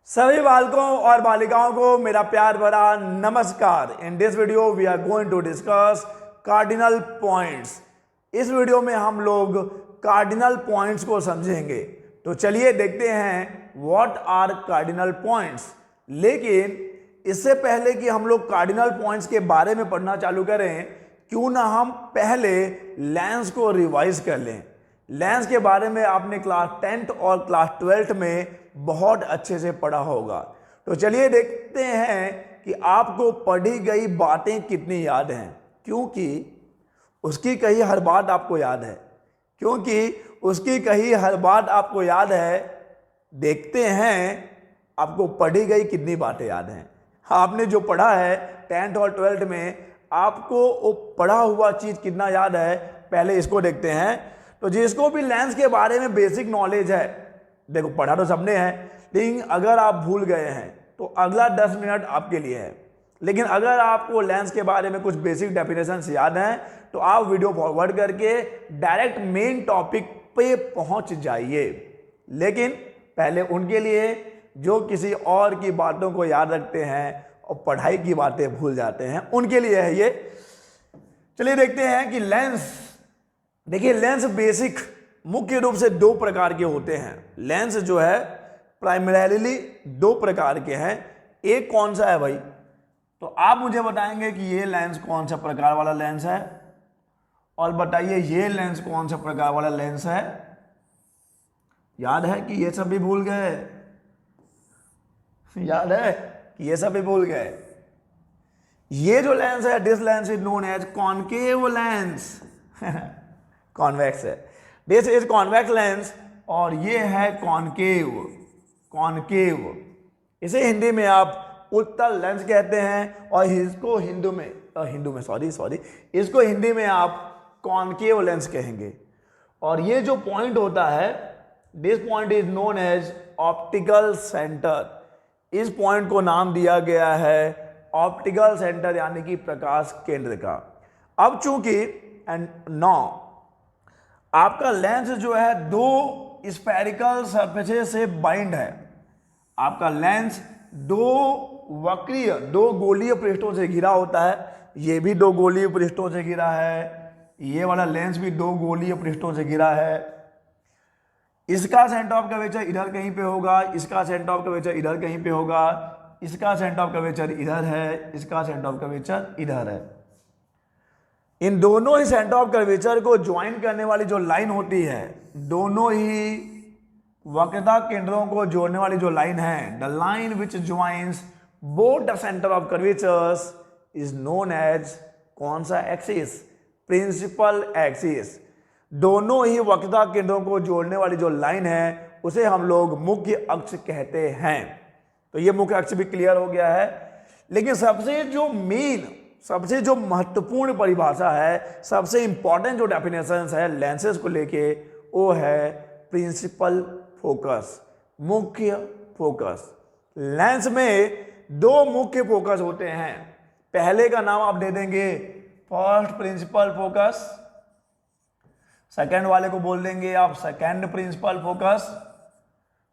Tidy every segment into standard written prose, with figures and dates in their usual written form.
सभी बालकों और बालिकाओं को मेरा प्यार भरा नमस्कार। In this video we are going to discuss cardinal points. इस वीडियो में हम लोग कार्डिनल पॉइंट्स को समझेंगे। तो चलिए देखते हैं व्हाट आर कार्डिनल पॉइंट्स। लेकिन इससे पहले कि हम लोग कार्डिनल पॉइंट्स के बारे में पढ़ना चालू करें, क्यों ना हम पहले लेंस को रिवाइज कर लें। लेंस के बारे में आपने क्लास 10th और क्लास 12th में बहुत अच्छे से पढ़ा होगा। तो चलिए देखते हैं कि आपको पढ़ी गई बातें कितनी याद हैं, क्योंकि उसकी कही हर बात आपको याद है। देखते हैं आपको पढ़ी गई कितनी बातें याद हैं। आपने जो पढ़ा है 10th और 12th में, आपको वो पढ़ा हुआ चीज कितना याद है, पहले इसको देखते हैं। तो जिसको भी लेंस के बारे में बेसिक नॉलेज है, देखो पढ़ा तो सबने है, लेकिन अगर आप भूल गए हैं तो अगला 10 मिनट आपके लिए है। लेकिन अगर आपको लेंस के बारे में कुछ बेसिक डेफिनेशन याद हैं तो आप वीडियो फॉरवर्ड करके डायरेक्ट मेन टॉपिक पे पहुंच जाइए। लेकिन पहले उनके लिए जो किसी और की बातों को याद रखते हैं और पढ़ाई की बातें भूल जाते हैं, उनके लिए है ये। चलिए देखते हैं कि लेंस, देखिए लेंस बेसिक मुख्य रूप से दो प्रकार के होते हैं। लेंस जो है प्राइमरीली दो प्रकार के हैं। एक कौन सा है भाई, तो आप मुझे बताएंगे कि ये लेंस कौन सा प्रकार वाला लेंस है, और बताइए ये लेंस कौन सा प्रकार वाला लेंस है। याद है कि ये सब भी भूल गए? याद है कि ये सब भी भूल गए? ये जो लेंस है, this lens is known as concave lens. Convex है, दिस इज कॉन्वेक्स लेंस, और ये है कॉनकेव। कॉनकेव इसे हिंदी में आप उत्तल लेंस कहते हैं, और इसको इसको हिंदी में आप कॉनकेव लेंस कहेंगे। और ये जो पॉइंट होता है, this point is known as optical centre. इस पॉइंट को नाम दिया गया है ऑप्टिकल सेंटर, यानी कि प्रकाश केंद्र का। अब चूंकि एंड नाउ आपका लेंस जो है दो स्फेरिकल सरफेसेस से बाइंड है। आपका लेंस दो गोलीय पृष्ठों से घिरा होता है। ये भी दो गोलीय पृष्ठों से घिरा है, ये वाला लेंस भी दो गोलीय पृष्ठों से घिरा है। इसका सेंटर ऑफ कर्वेचर इधर कहीं पे होगा, इसका सेंटर ऑफ कर्वेचर इधर कहीं पे होगा, इसका सेंटर ऑफ कर्वेचर इधर है, इसका सेंटर ऑफ कर्वेचर इधर है। इन दोनों ही सेंटर ऑफ कर्वेचर को ज्वाइन करने वाली जो लाइन होती है, दोनों ही वक्रता केंद्रों को जोड़ने वाली जो लाइन है, the line which joins both the centre of curvatures is known as कौन सा एक्सिस? Principal axis. दोनों ही वक्रता केंद्रों को जोड़ने वाली जो लाइन है उसे हम लोग मुख्य अक्ष कहते हैं। तो ये मुख्य अक्ष भी क्लियर हो गया है। लेकिन सबसे जो महत्वपूर्ण परिभाषा है, सबसे इंपॉर्टेंट जो डेफिनेशन है लेंसेज को लेके, वो है प्रिंसिपल फोकस, मुख्य फोकस। लेंस में दो मुख्य फोकस होते हैं। पहले का नाम आप दे देंगे फर्स्ट प्रिंसिपल फोकस, सेकंड वाले को बोल देंगे आप second principal focus.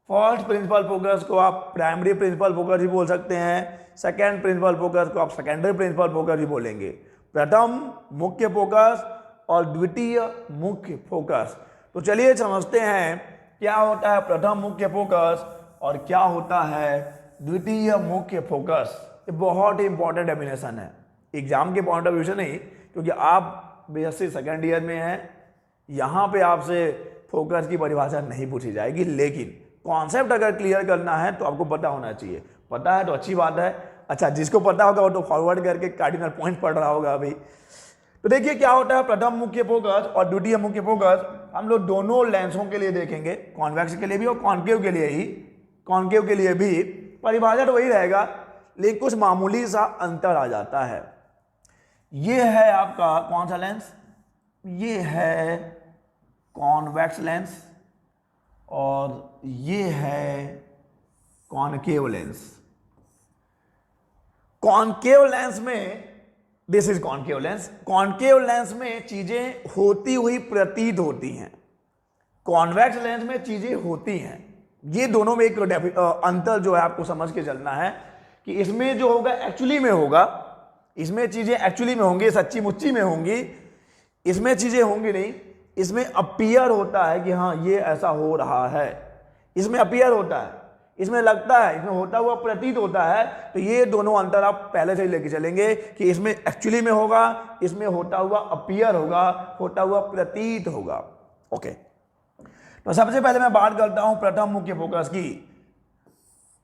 First principal focus को आप प्राइमरी प्रिंसिपल फोकस भी बोल सकते हैं, सेकेंड प्रिंसिपल फोकस को आप सेकेंडरी प्रिंसिपल फोकस भी बोलेंगे। प्रथम मुख्य फोकस और द्वितीय मुख्य फोकस। तो चलिए समझते हैं क्या होता है प्रथम मुख्य फोकस और क्या होता है द्वितीय मुख्य फोकस। ये बहुत ही इंपॉर्टेंट डेफिनेशन है, एग्जाम के पॉइंट ऑफ व्यू से नहीं, क्योंकि आप बीएससी सेकेंड ईयर में हैं, यहाँ पे आपसे फोकस की परिभाषा नहीं पूछी जाएगी। लेकिन कॉन्सेप्ट अगर क्लियर करना है तो आपको पता होना चाहिए। पता है तो अच्छी बात है। अच्छा, जिसको पता होगा वो तो फॉरवर्ड करके कार्डिनल पॉइंट पढ़ रहा होगा अभी। तो देखिए क्या होता है प्रथम मुख्य फोकस और द्वितीय मुख्य फोकस। हम लोग दोनों लेंसों के लिए देखेंगे, कॉन्वेक्स के लिए भी और कॉनकेव के लिए ही। कॉनकेव के लिए भी परिभाषा तो वही रहेगा, लेकिन कुछ मामूली सा अंतर आ जाता है। ये है आपका कौन सा लेंस? ये है कॉन्वेक्स लेंस, और ये है कॉनकेव लेंस। कॉनकेव लेंस में, this is concave lens, concave lens में चीजें होती हुई प्रतीत होती हैं। कॉन्वेक्स लेंस में चीजें होती हैं, ये दोनों में एक अंतर जो है आपको समझ के चलना है कि इसमें जो होगा एक्चुअली में होगा, इसमें चीजें एक्चुअली में होंगी, सच्ची मुच्ची में होंगी, इसमें चीजें होंगी नहीं। इसमें अपीयर होता है कि हाँ ये ऐसा हो रहा है, इसमें अपीयर होता है, इसमें लगता है, इसमें होता हुआ प्रतीत होता है। तो ये दोनों अंतर आप पहले से ही लेके चलेंगे कि इसमें एक्चुअली में होगा, इसमें होता हुआ अपीयर होगा, होता हुआ प्रतीत होगा। ओके, तो सबसे पहले मैं बात करता हूं प्रथम मुख्य फोकस की।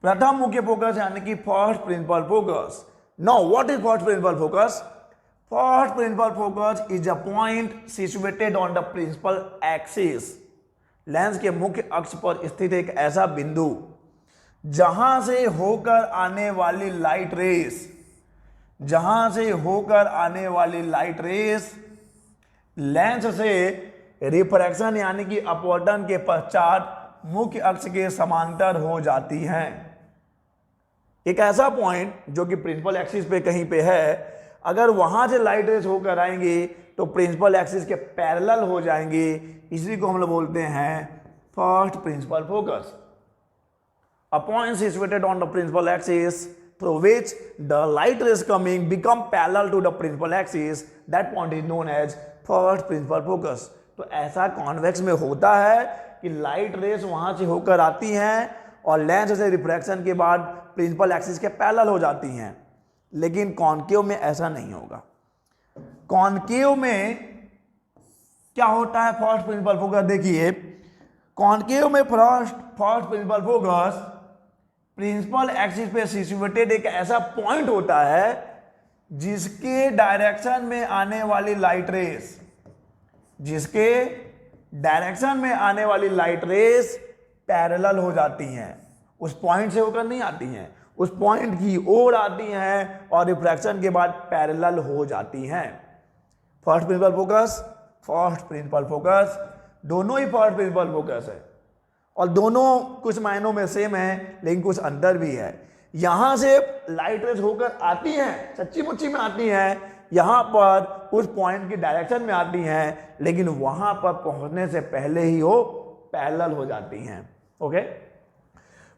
प्रथम मुख्य फोकस यानी कि first principal focus. Now what is first principal focus? First principal focus is a point situated on the principal axis. Lens के मुख्य अक्ष पर स्थित एक ऐसा बिंदु जहां से होकर आने वाली लाइट रेस, जहां से होकर आने वाली लाइट रेस लेंस से रिफ्रैक्शन यानी कि अपवर्तन के पश्चात मुख्य अक्ष के समांतर हो जाती हैं। एक ऐसा पॉइंट जो कि प्रिंसिपल एक्सिस पे कहीं पे है, अगर वहां से लाइट रेस होकर आएंगी तो प्रिंसिपल एक्सिस के पैरेलल हो जाएंगी। इसी को हम लोग बोलते हैं first principal focus. A point situated on the principal axis through which the light rays coming become parallel to the principal axis, that point is known as first principal focus। तो ऐसा कॉन्वेक्स में होता है कि light rays वहां से होकर आती हैं और लेंस से रिफ्रैक्शन के बाद प्रिंसिपल एक्सिस के पैरेलल हो जाती हैं। लेकिन कॉनकेव में ऐसा नहीं होगा। कॉनकेव में क्या होता है फर्स्ट प्रिंसिपल फोकस? देखिए, कॉनकेव में first principal focus principal axis पे सिचुएटेड एक ऐसा पॉइंट होता है जिसके डायरेक्शन में आने वाली लाइट रेस, जिसके डायरेक्शन में आने वाली लाइट रेस पैरेलल हो जाती हैं। उस पॉइंट से होकर नहीं आती हैं, उस पॉइंट की ओर आती हैं और रिफ्रैक्शन के बाद पैरेलल हो जाती हैं। First principal focus, first principal focus, दोनों ही फर्स्ट प्रिंसिपल फोकस है और दोनों कुछ मायनों में सेम है, लेकिन कुछ अंतर भी है। यहां से लाइट रेस होकर आती हैं, सच्ची मुच्ची में आती हैं, यहां पर उस पॉइंट की डायरेक्शन में आती हैं, लेकिन वहां पर पहुंचने से पहले ही वो पैरेलल हो जाती हैं। Okay,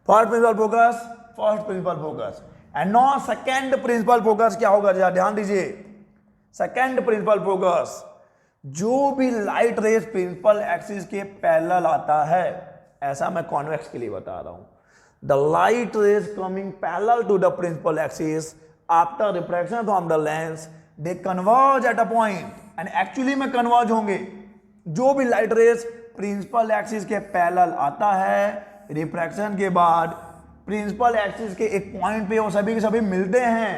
first principal focus, first principal focus. And now second principal focus क्या होगा, जरा ध्यान दीजिए। सेकंड प्रिंसिपल फोकस, जो भी लाइट रेस प्रिंसिपल एक्सिस के पैरेलल आता है, ऐसा मैं कॉन्वेक्स के लिए बता रहा हूं। The light rays coming parallel to the principal axis after refraction from the lens, they converge at a point and actually में कन्वर्ज होंगे। जो भी लाइट रेज प्रिंसिपल एक्सिस के पैरेलल आता है, रिफ्रैक्शन के बाद प्रिंसिपल एक्सिस के एक पॉइंट पे वो सभी के सभी मिलते हैं,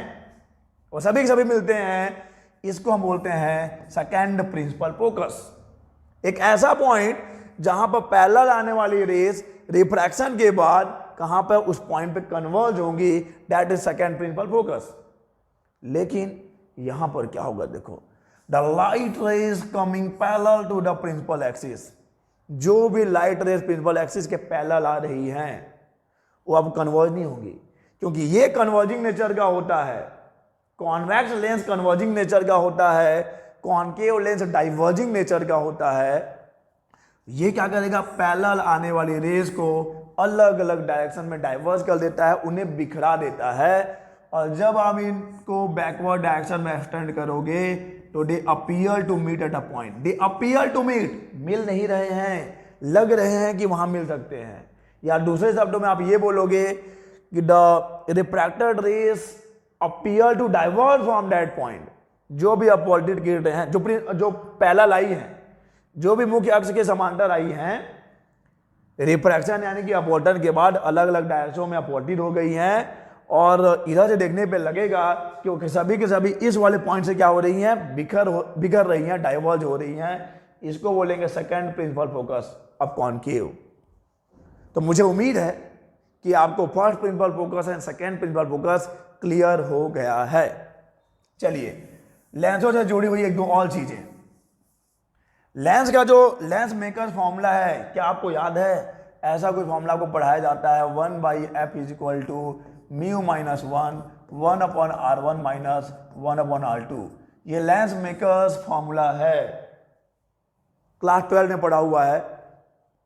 वो सभी के सभी मिलते हैं। इसको हम बोलते हैं सेकंड प्रिंसिपल फोकस। एक ऐसा पॉइंट जहां पर पैरेलल आने वाली रेस रिफ्रैक्शन के बाद कहां पर उस पॉइंट पे कन्वर्ज होंगी, that is second principal focus. लेकिन यहां पर क्या होगा, देखो, the light rays coming parallel to the principal axis, जो भी लाइट रेज प्रिंसिपल एक्सिस के पैरेलल आ रही हैं वो अब कन्वर्ज नहीं होंगी, क्योंकि ये कन्वर्जिंग नेचर का होता है। कॉन्वेक्स लेंस कन्वर्जिंग नेचर का होता है, कॉनकेव लेंस डाइवर्जिंग नेचर का होता है। ये क्या करेगा, पैरेलल आने वाली रेज को अलग अलग डायरेक्शन में डाइवर्ज कर देता है, उन्हें बिखरा देता है। और जब आप इनको बैकवर्ड डायरेक्शन में एक्सटेंड करोगे तो they appear to meet at a point. They appear to meet, मिल नहीं रहे हैं, लग रहे हैं कि वहां मिल सकते हैं। या दूसरे शब्दों में आप ये बोलोगे कि the refracted rays appear to diverge from that point. जो भी अपवर्टेड गिर रहे हैं, जो पैरेलल आई हैं, जो भी मुख्य अक्ष के समांतर आई हैं, रिफ्रैक्शन यानी कि अपवर्तन के बाद अलग अलग डायरेक्शनों में अपवर्टित हो गई हैं, और इधर से देखने पे लगेगा क्योंकि सभी के सभी इस वाले पॉइंट से क्या हो रही हैं, बिखर रही हैं, डाइवर्ज हो रही हैं। इसको बोलेंगे second principal focus of concave. तो मुझे उम्मीद है कि आपको first principal focus and second principal focus clear हो गया है। चलिए, लेंसों से जुड़ी हुई एक दो और चीजें। लेंस का जो लेंस मेकर्स फॉर्मूला है, क्या आपको याद है? ऐसा कोई फॉर्मूला को पढ़ाया जाता है 1/f is equal to mu minus 1/r1 minus 1/r2। ये लेंस मेकर्स फॉर्मूला है, क्लास 12 में पढ़ा हुआ है।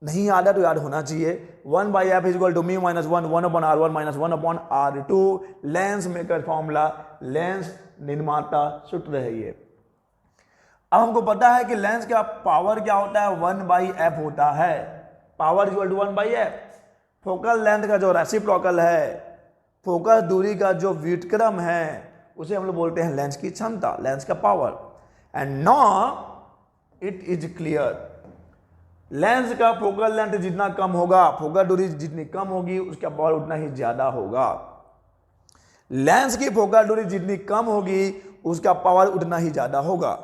नहीं याद है तो याद होना चाहिए। 1/f is equal to mu minus 1/r1 minus 1/r2 lens maker formula, lens निर्माता सूत्र है ये। अब हमको पता है कि लेंस का पावर क्या होता है, 1/f होता है, power equal to 1/f। Focal length का जो रेसिप्रोकल है, फोकस दूरी का जो व्युत्क्रम है, उसे हम लोग बोलते हैं लेंस की क्षमता, लेंस का power. And now it is clear, lens का फोकल लेंथ जितना कम होगा, फोकल दूरी जितनी कम होगी, उसका पावर उतना ही ज्यादा होगा। लेंस की फोकल दूरी जितनी कम होगी, उसका पावर उतना ही ज्यादा होगा।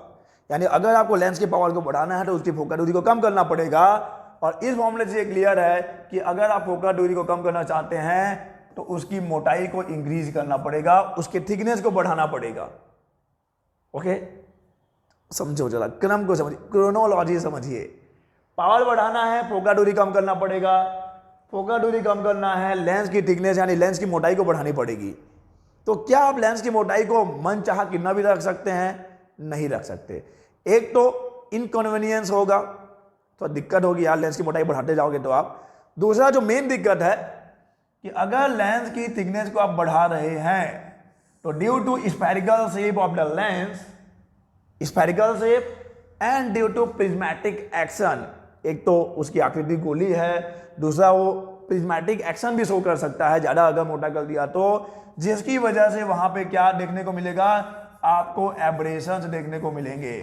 यानी अगर आपको लेंस की पावर को बढ़ाना है तो उसकी फोकल दूरी को कम करना पड़ेगा। और इस फॉर्मूले से क्लियर है कि अगर आप फोकल दूरी को कम करना चाहते हैं तो उसकी मोटाई को इंक्रीज करना पड़ेगा, उसके थिकनेस को बढ़ाना पड़ेगा। ओके, समझो जरा, क्रम को समझिए, क्रोनोलॉजी समझिए। पावर बढ़ाना है, फोकल दूरी कम करना पड़ेगा, फोकल दूरी कम करना है, लेंस की थिकनेस यानी लेंस की मोटाई को बढ़ानी पड़ेगी। तो क्या आप लेंस की मोटाई को मन चाहा कितना भी रख सकते हैं? नहीं रख सकते। एक तो इनकन्वीनियंस होगा, तो दिक्कत होगी यार, लेंस की मोटाई बढ़ाते जाओगे तो आप। दूसरा जो मेन दिक्कत है कि अगर लेंस की थिकनेस को आप बढ़ा रहे हैं तो due to spherical shape of the lens, spherical shape and due to prismatic action, एक तो उसकी आकृति गोली है, दूसरा वो प्रिज्मेटिक एक्शन भी शो कर सकता है ज्यादा अगर मोटा कर दिया तो, जिसकी वजह से वहां पे क्या देखने को मिलेगा, आपको एब्रेशंस देखने को मिलेंगे।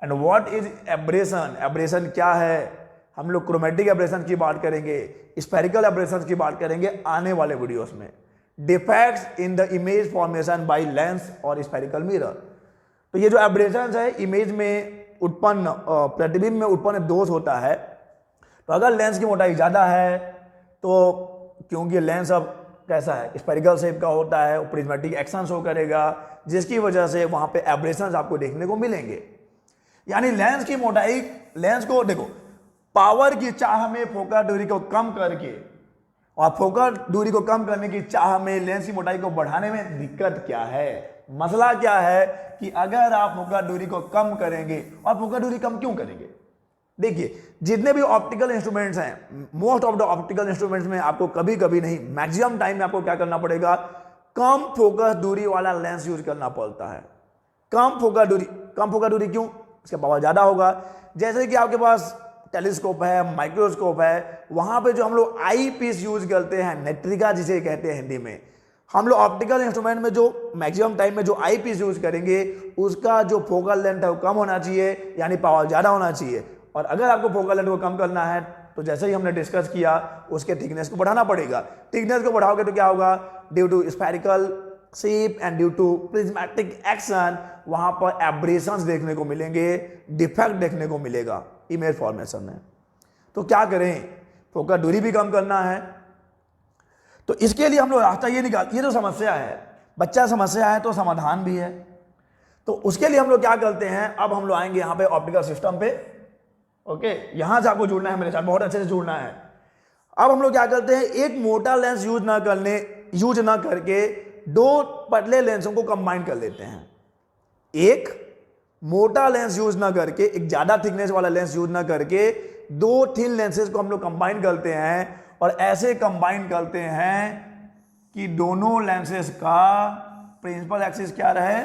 And what is aberration? Aberration क्या है? हम लोग क्रोमेटिक एब्रेशन की बात करेंगे, स्फेरिकल एब्रेशन की बात करेंगे आने वाले वीडियोस में। Defects in the image formation by lens और स्फेरिकल मिरर। तो ये जो एब्रेशन है, इमेज में उत्पन्न, प्रतिबिंब में उत्पन्न दोष होता है। तो अगर लेंस की मोटाई ज्यादा है तो, क्योंकि लेंस अब कैसा है, स्फेरिकल शेप का होता है, प्रिज्मेटिक एक्शन शो करेगा, जिसकी वजह से वहां पे एब्रेशंस आपको देखने को मिलेंगे। यानी लेंस की मोटाई, लेंस को देखो, पावर की चाह में फोकल दूरी को कम करके और फोकल दूरी को कम करने की चाह में लेंस की मोटाई को बढ़ाने में दिक्कत क्या है? मसला क्या है कि अगर आप फोकल दूरी को कम करेंगे, और फोकल दूरी कम क्यों करेंगे? देखिए, जितने भी ऑप्टिकल इंस्ट्रूमेंट्स हैं, most of the optical instruments में आपको कभी कभी नहीं, मैक्सिमम टाइम में आपको क्या करना पड़ेगा, कम फोकस दूरी वाला लेंस यूज करना पड़ता है। कम फोकस दूरी, कम फोकस दूरी क्यों? इसका पावर ज्यादा होगा। जैसे कि आपके पास टेलीस्कोप है, माइक्रोस्कोप है, वहां पे जो हम लोग आई पीस यूज करते हैं, नेट्रिका जिसे कहते हैं हिंदी में, हम लोग ऑप्टिकल इंस्ट्रूमेंट में जो मैक्सिमम टाइम में जो आई पीस यूज करेंगे, उसका जो फोकल लेंथ है वो कम होना चाहिए, यानी पावर ज्यादा होना चाहिए। और अगर आपको फोकल लेंथ को कम करना है तो जैसे ही हमने डिस्कस किया, उसके थिकनेस को बढ़ाना पड़ेगा। थिकनेस को बढ़ाओगे तो क्या होगा, due to spherical shape and due to prismatic action, वहां पर एब्रेशंस देखने को मिलेंगे, डिफेक्ट देखने को मिलेगा इमेज फॉर्मेशन में। तो क्या करें, फोकस दूरी भी कम करना है, तो इसके लिए हम लोग रास्ता ये निकाल, ये जो समस्या है, बच्चा समस्या है तो समाधान भी है। तो उसके लिए हम लोग क्या करते हैं, अब हम लोग आएंगे यहाँ पे ऑप्टिकल सिस्टम पे। ओके, यहां से आपको जुड़ना है मेरे साथ, बहुत अच्छे से जुड़ना है। अब हम लोग क्या करते हैं, एक मोटा लेंस यूज ना करके दो पतले लेंसों को कंबाइन कर लेते हैं। एक मोटा लेंस यूज ना करके, एक ज्यादा थिकनेस वाला लेंस यूज ना करके, दो थिन लेंसेज को हम लोग कंबाइन करते हैं, और ऐसे कंबाइन करते हैं कि दोनों लेंसेज का प्रिंसिपल एक्सिस क्या रहे,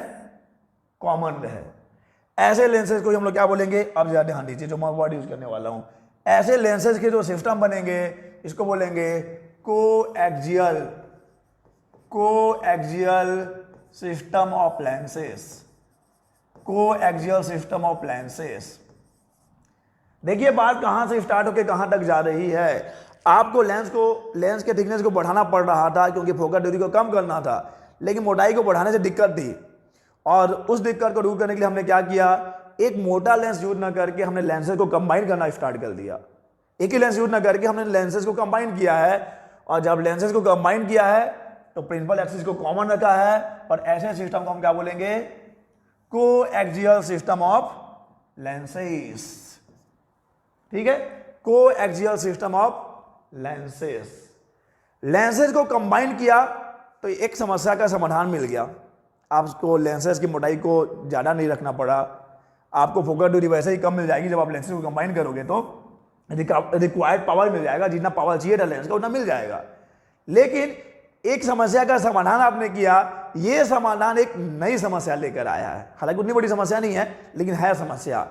कॉमन रहे। ऐसे लेंसेज को हम लोग क्या बोलेंगे, अब ज्यादा ध्यान दीजिए जो मैं वर्ड यूज करने वाला हूं। ऐसे लेंसेज के जो सिस्टम बनेंगे, इसको बोलेंगे coaxial system of lenses. Coaxial system of lenses. देखिए बात कहां से स्टार्ट होकर कहां तक जा रही है। आपको लेंस के थिकनेस को बढ़ाना पड़ रहा था क्योंकि फोकस दूरी को कम करना था, लेकिन मोटाई को बढ़ाने से दिक्कत थी, और उस दिक्कत को दूर करने के लिए हमने क्या किया, एक मोटा लेंस यूज ना करके हमने लेंसेज को कंबाइन करना स्टार्ट कर दिया। एक ही लेंस यूज ना करके हमने लेंसेज को कंबाइन किया है, और जब लेंसेज को कंबाइन किया है तो प्रिंसिपल एक्सिस को कॉमन रखा है, और ऐसे सिस्टम को हम क्या बोलेंगे, कोएक्सियल सिस्टम ऑफ लेंसेज। ठीक है, coaxial system of lenses. Lenses को कंबाइन किया तो एक समस्या का समाधान मिल गया। आपको लेंसेज की मोटाई को ज्यादा नहीं रखना पड़ा, आपको फोकस दूरी वैसे ही कम मिल जाएगी जब आप लेंसेज को कंबाइन करोगे तो। रिक्वायर्ड पावर मिल जाएगा, जितना पावर चाहिए था लेंस का उतना मिल जाएगा। लेकिन एक समस्या का समाधान आपने किया, ये समाधान एक नई समस्या लेकर आया है। हालांकि उतनी बड़ी समस्या नहीं है लेकिन है समस्या।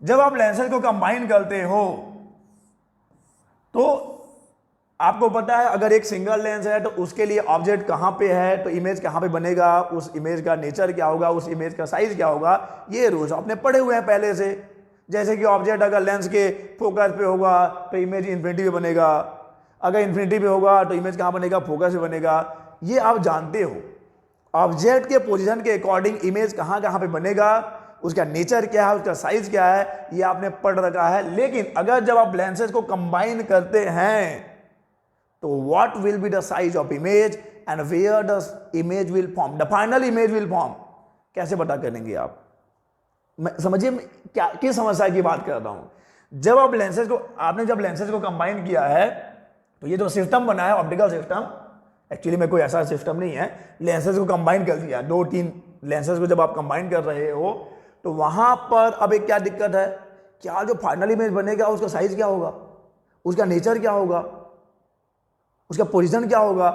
जब आप लेंसेज को कंबाइन करते हो तो आपको पता है अगर एक सिंगल लेंस है तो उसके लिए ऑब्जेक्ट कहाँ पे है तो इमेज कहाँ पे बनेगा, उस इमेज का नेचर क्या होगा, उस इमेज का साइज क्या होगा, ये रूल्स आपने पढ़े हुए हैं पहले से। जैसे कि ऑब्जेक्ट अगर लेंस के फोकस पे होगा तो इमेज इन्फिनिटी पे बनेगा, अगर इन्फिनिटी पे होगा तो इमेज कहाँ बनेगा, फोकस पे बनेगा। ये आप जानते हो। ऑब्जेक्ट के पोजीशन के अकॉर्डिंग इमेज कहाँ कहाँ पे बनेगा, उसका नेचर क्या है, उसका साइज क्या है, ये आपने पढ़ रखा है। लेकिन अगर जब आप लेंसेज को कंबाइन करते हैं तो what will be the size of image and where the image will form, the final image will form, कैसे पता करेंगे आप? समझिए क्या किस समस्या की बात कर रहा हूं। जब आप लेंसेज को जब लेंसेज को कंबाइन किया है तो ये जो सिस्टम बना है ऑप्टिकल सिस्टम, एक्चुअली में कोई ऐसा सिस्टम नहीं है, लेंसेज को कंबाइन कर दिया, 2-3 लेंसेज को जब आप कंबाइन कर रहे हो तो वहां पर अब एक क्या दिक्कत है, क्या जो फाइनल इमेज बनेगा उसका साइज क्या होगा, उसका नेचर क्या होगा, उसका पोजीशन क्या होगा।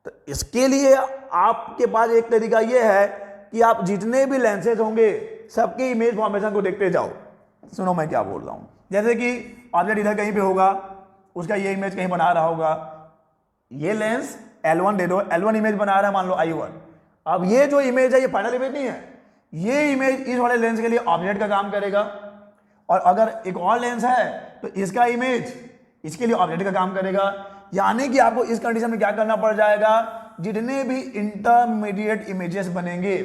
तो इसके लिए आपके पास एक तरीका यह है कि आप जितने भी लेंसेज होंगे सबके इमेज फॉर्मेशन को देखते जाओ। सुनो मैं क्या बोल रहा हूं। जैसे कि ऑब्जेक्ट इधर कहीं पे होगा, उसका ये इमेज कहीं बना रहा होगा, ये लेंस L1 दे दो, L1 इमेज बना रहा है मान लो I1। अब ये जो इमेज है ये फाइनल इमेज नहीं है, ये इमेज इस वाले लेंस के लिए ऑब्जेक्ट का काम करेगा, और अगर एक और लेंस है तो इसका इमेज इसके लिए ऑब्जेक्ट का काम करेगा। यानी कि आपको इस कंडीशन में क्या करना पड़ जाएगा, जितने भी इंटरमीडिएट इमेजेस बनेंगे,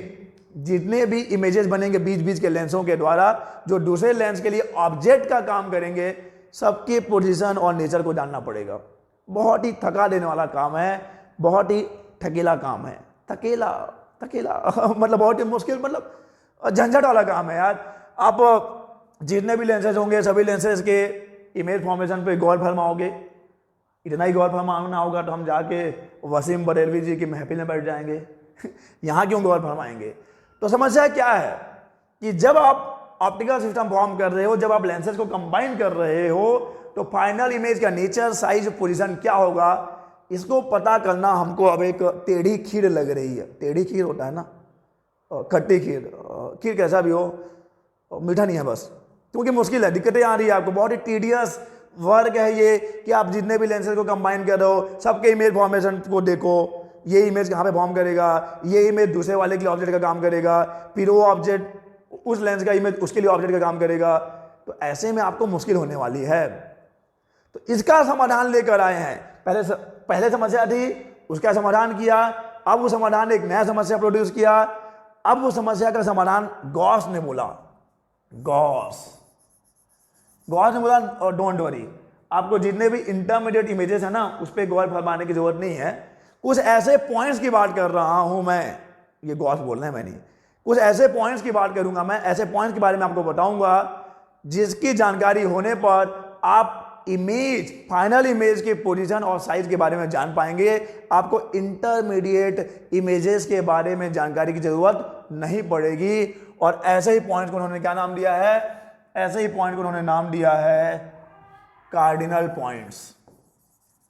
जितने भी इमेजेस बनेंगे बीच बीच के लेंसों के द्वारा जो दूसरे लेंस के लिए ऑब्जेक्ट का काम करेंगे, सबके पोजीशन और नेचर को जानना पड़ेगा। बहुत ही थका देने वाला काम है, बहुत ही थकेला काम है, थकेला मतलब बहुत ही मुश्किल, मतलब झंझट वाला काम है यार। आप जितने भी लेंसेज होंगे सभी लेंसेज के इमेज फॉर्मेशन पे गौर फरमाओगे। इतना ही गौर फरमाना होगा तो हम जाके वसीम बरेलवी जी की महफिल में बैठ जाएंगे यहाँ क्यों गौर फरमाएंगे। तो समस्या क्या है कि जब आप ऑप्टिकल सिस्टम फॉर्म कर रहे हो, जब आप लेंसेज को कंबाइन कर रहे हो तो फाइनल इमेज का नेचर, साइज, पोजीशन क्या होगा, इसको पता करना हमको अब एक टेढ़ी खीर लग रही है। टेढ़ी खीर होता है ना, खट्टी खीर, खीर कैसा भी हो, मीठा नहीं है बस, क्योंकि मुश्किल है, दिक्कतें आ रही है आपको, बहुत ही टीडियस वर्क है ये कि आप जितने भी लेंसेज को कंबाइन कर रहे हो सबके इमेज फॉर्मेशन को देखो, ये इमेज कहाँ पे फॉर्म करेगा, ये इमेज दूसरे वाले के लिए ऑब्जेक्ट का काम करेगा, फिर वो ऑब्जेक्ट उस लेंस का इमेज उसके लिए ऑब्जेक्ट का काम करेगा। तो ऐसे में आपको मुश्किल होने वाली है। तो इसका समाधान लेकर आए हैं। पहले समस्या थी, उसका समाधान किया, अब वो समाधान एक नया समस्या प्रोड्यूस किया। अब वो समस्या का समाधान गॉस ने बोला, गॉस ने बोला डोंट वरी, आपको जितने भी इंटरमीडिएट इमेजेस है ना उस पर गौर फरमाने की जरूरत नहीं है। कुछ ऐसे पॉइंट्स की बात कर रहा हूं मैं, ये गॉस बोल रहे हैं, मैं नहीं, कुछ ऐसे पॉइंट्स की बात करूंगा मैं, ऐसे पॉइंट्स के बारे में आपको बताऊंगा जिसकी जानकारी होने पर आप इमेज, फाइनल इमेज के पोजीशन और साइज के बारे में जान पाएंगे। आपको इंटरमीडिएट इमेजेस के बारे में जानकारी की जरूरत नहीं पड़ेगी। और ऐसे ही पॉइंट को उन्होंने क्या नाम दिया है, ऐसे ही पॉइंट को उन्होंने नाम दिया है कार्डिनल पॉइंट्स।